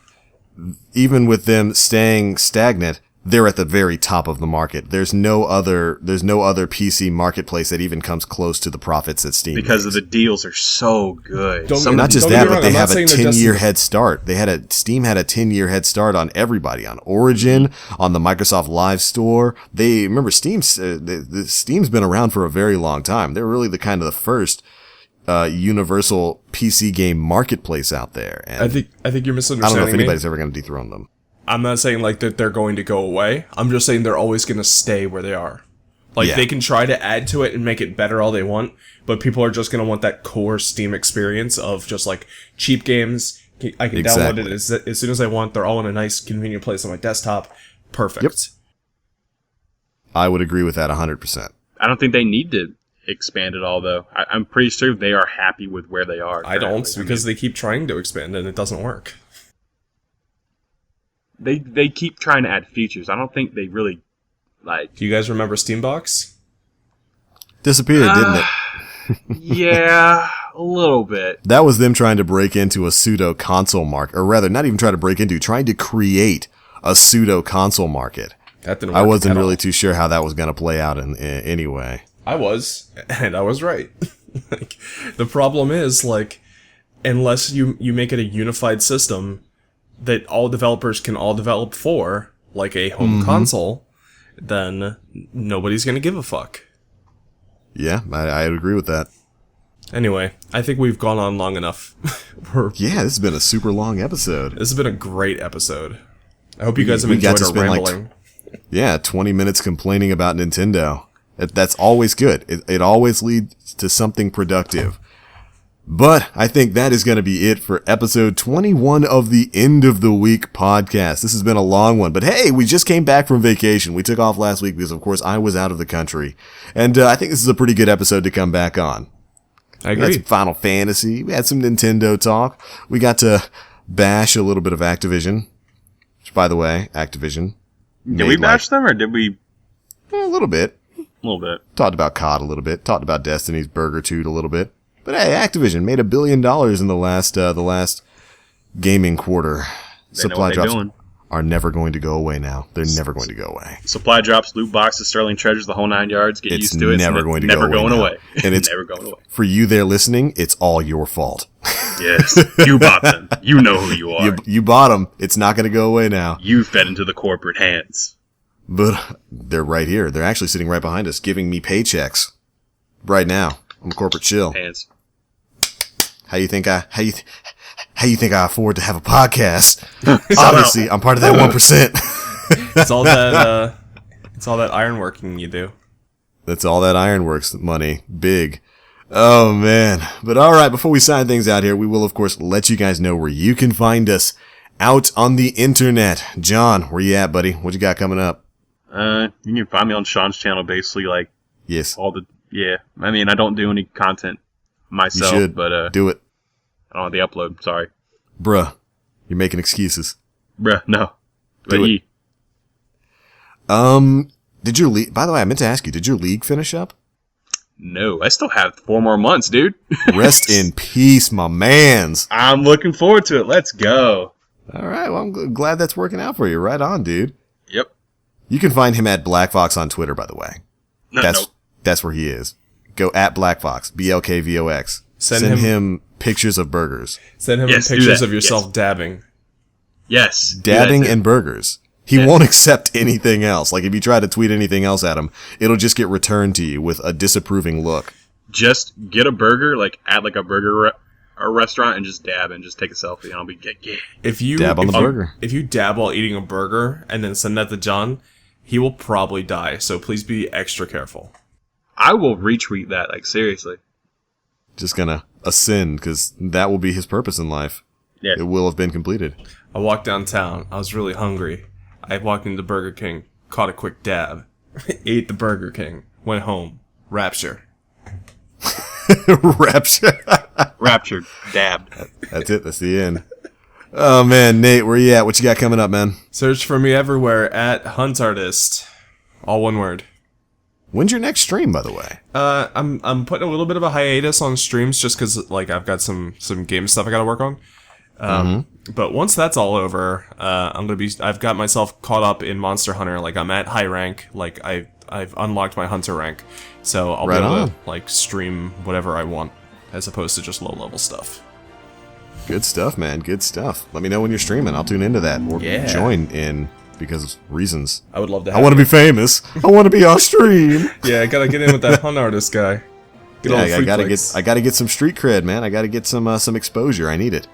even with them staying stagnant, they're at the very top of the market. There's no other PC marketplace that even comes close to the profits that Steam because makes. of the deals are so good. Not just that, but they have a 10-year head start. Steam had a 10-year head start on everybody, on Origin, on the Microsoft Live Store. Remember Steam's been around for a very long time. They're really the first universal PC game marketplace out there. And I think you're misunderstanding. I don't know if anybody's ever going to dethrone them. I'm not saying like that they're going to go away. I'm just saying they're always going to stay where they are. Like, they can try to add to it and make it better all they want, but people are just going to want that core Steam experience of just, like, cheap games. I can download it as soon as I want. They're all in a nice, convenient place on my desktop. Perfect. Yep. I would agree with that 100%. I don't think they need to expand it all, though. I'm pretty sure they are happy with where they are. I don't, because they keep trying to expand and it doesn't work. They keep trying to add features. I don't think they really, like... Do you guys remember Steambox? Disappeared, didn't it? Yeah, a little bit. That was them trying to break into a pseudo console market, or rather, not even trying to break into, trying to create a pseudo console market. That didn't work. I wasn't really too sure how that was going to play out in anyway. I was, and I was right. Like, the problem is, like, unless you make it a unified system that all developers can all develop for, like a home console, then nobody's going to give a fuck. Yeah, I agree with that. Anyway, I think we've gone on long enough. Yeah, this has been a super long episode. This has been a great episode. I hope you guys have enjoyed our rambling. 20 minutes complaining about Nintendo. That's always good. It always leads to something productive. But I think that is going to be it for episode 21 of the End of the Week podcast. This has been a long one, but hey, we just came back from vacation. We took off last week because, of course, I was out of the country. And I think this is a pretty good episode to come back on. I agree. We had some Final Fantasy. We had some Nintendo talk. We got to bash a little bit of Activision. Which, by the way, Activision. Did we bash them, or did we... A little bit. A little bit. Talked about COD a little bit. Talked about Destiny's Burger Toot a little bit. But hey, Activision made $1 billion in the last gaming quarter. Supply drops are never going to go away now. They're never going to go away. Supply drops, loot boxes, sterling treasures, the whole 9 yards. Get used to it. Never going to go away. Going away. And it's never going away. For you there listening, it's all your fault. Yes, you bought them. You know who you are. You bought them. It's not going to go away now. You fed into the corporate hands. But they're right here. They're actually sitting right behind us, giving me paychecks right now on the corporate chill. Hands. How you think I afford to have a podcast? Obviously, I'm part of that 1%. It's all that ironworking you do. That's all that ironworks money. Big. Oh man. But all right, before we sign things out here, we will of course let you guys know where you can find us out on the internet. John, where you at, buddy? What you got coming up? You can find me on Sean's channel, basically, like yes. I mean, I don't do any content myself, you should, but do it. I don't have the upload. Sorry, bruh. You're making excuses. Bruh, no. Do it. Did your league? By the way, I meant to ask you. Did your league finish up? No, I still have 4 more months, dude. Rest in peace, my mans. I'm looking forward to it. Let's go. All right. Well, I'm glad that's working out for you. Right on, dude. Yep. You can find him at BlackFox on Twitter, by the way. That's where he is. Go at BlackFox, BLKVOX. Send him pictures of burgers. Send him pictures of yourself dabbing. Yes. Dabbing and burgers. He won't accept anything else. Like, if you try to tweet anything else at him, it'll just get returned to you with a disapproving look. Just get a burger, like, at, like, a burger a restaurant and just dab and just take a selfie, and I'll be If you dab on the burger. If you dab while eating a burger and then send that to John, he will probably die, so please be extra careful. I will retweet that, like, seriously. Just gonna ascend, because that will be his purpose in life. Yeah. It will have been completed. I walked downtown. I was really hungry. I walked into Burger King, caught a quick dab, ate the Burger King, went home. Rapture. Rapture. Raptured. Dabbed. That's it. That's the end. Oh, man. Nate, where you at? What you got coming up, man? Search for me everywhere at HuntArtist. All one word. When's your next stream, by the way? I'm putting a little bit of a hiatus on streams just because, like, I've got some game stuff I gotta work on. But once that's all over, I've got myself caught up in Monster Hunter. Like, I'm at high rank. Like, I've unlocked my hunter rank, so I'll be able to, like, stream whatever I want as opposed to just low level stuff. Good stuff, man. Good stuff. Let me know when you're streaming. I'll tune into that or join in because of reasons. I would love to. I want to be famous. I want to be on stream. Yeah, I gotta get in with that HuntArtist guy. I gotta get some street cred, man. I gotta get some exposure. I need it.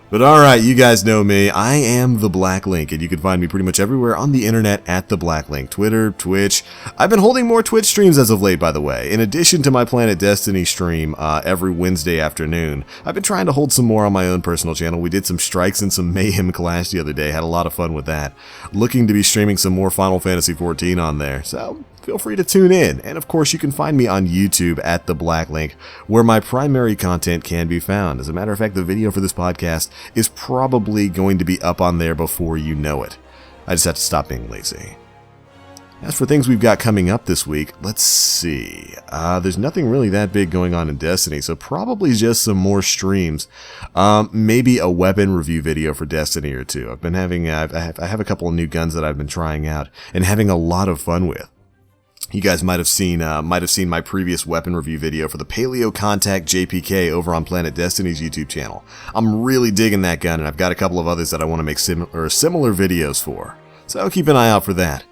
But alright, you guys know me. I am TheBlackLink, and you can find me pretty much everywhere on the internet at TheBlackLink. Twitter, Twitch. I've been holding more Twitch streams as of late, by the way. In addition to my Planet Destiny stream every Wednesday afternoon, I've been trying to hold some more on my own personal channel. We did some strikes and some Mayhem Clash the other day. Had a lot of fun with that. Looking to be streaming some more Final Fantasy XIV on there, so feel free to tune in. And of course, you can find me on YouTube at TheBlackLink, where my primary content can be found. As a matter of fact, the video for this podcast is probably going to be up on there before you know it. I just have to stop being lazy. As for things we've got coming up this week, let's see. There's nothing really that big going on in Destiny, so probably just some more streams. Maybe a weapon review video for Destiny or two. I've been having, I have a couple of new guns that I've been trying out and having a lot of fun with. You guys might have seen my previous weapon review video for the Paleo Contact JPK over on Planet Destiny's YouTube channel. I'm really digging that gun, and I've got a couple of others that I want to make similar videos for. So keep an eye out for that.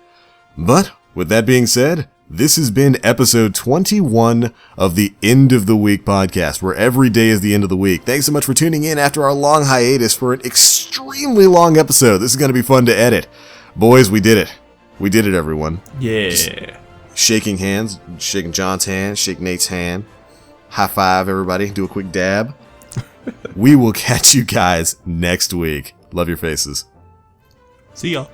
But with that being said, this has been episode 21 of the End of the Week podcast, where every day is the end of the week. Thanks so much for tuning in after our long hiatus for an extremely long episode. This is going to be fun to edit. Boys, we did it. We did it, everyone. Yeah. Shaking hands, shaking John's hand, shake Nate's hand. High five, everybody. Do a quick dab. We will catch you guys next week. Love your faces. See y'all.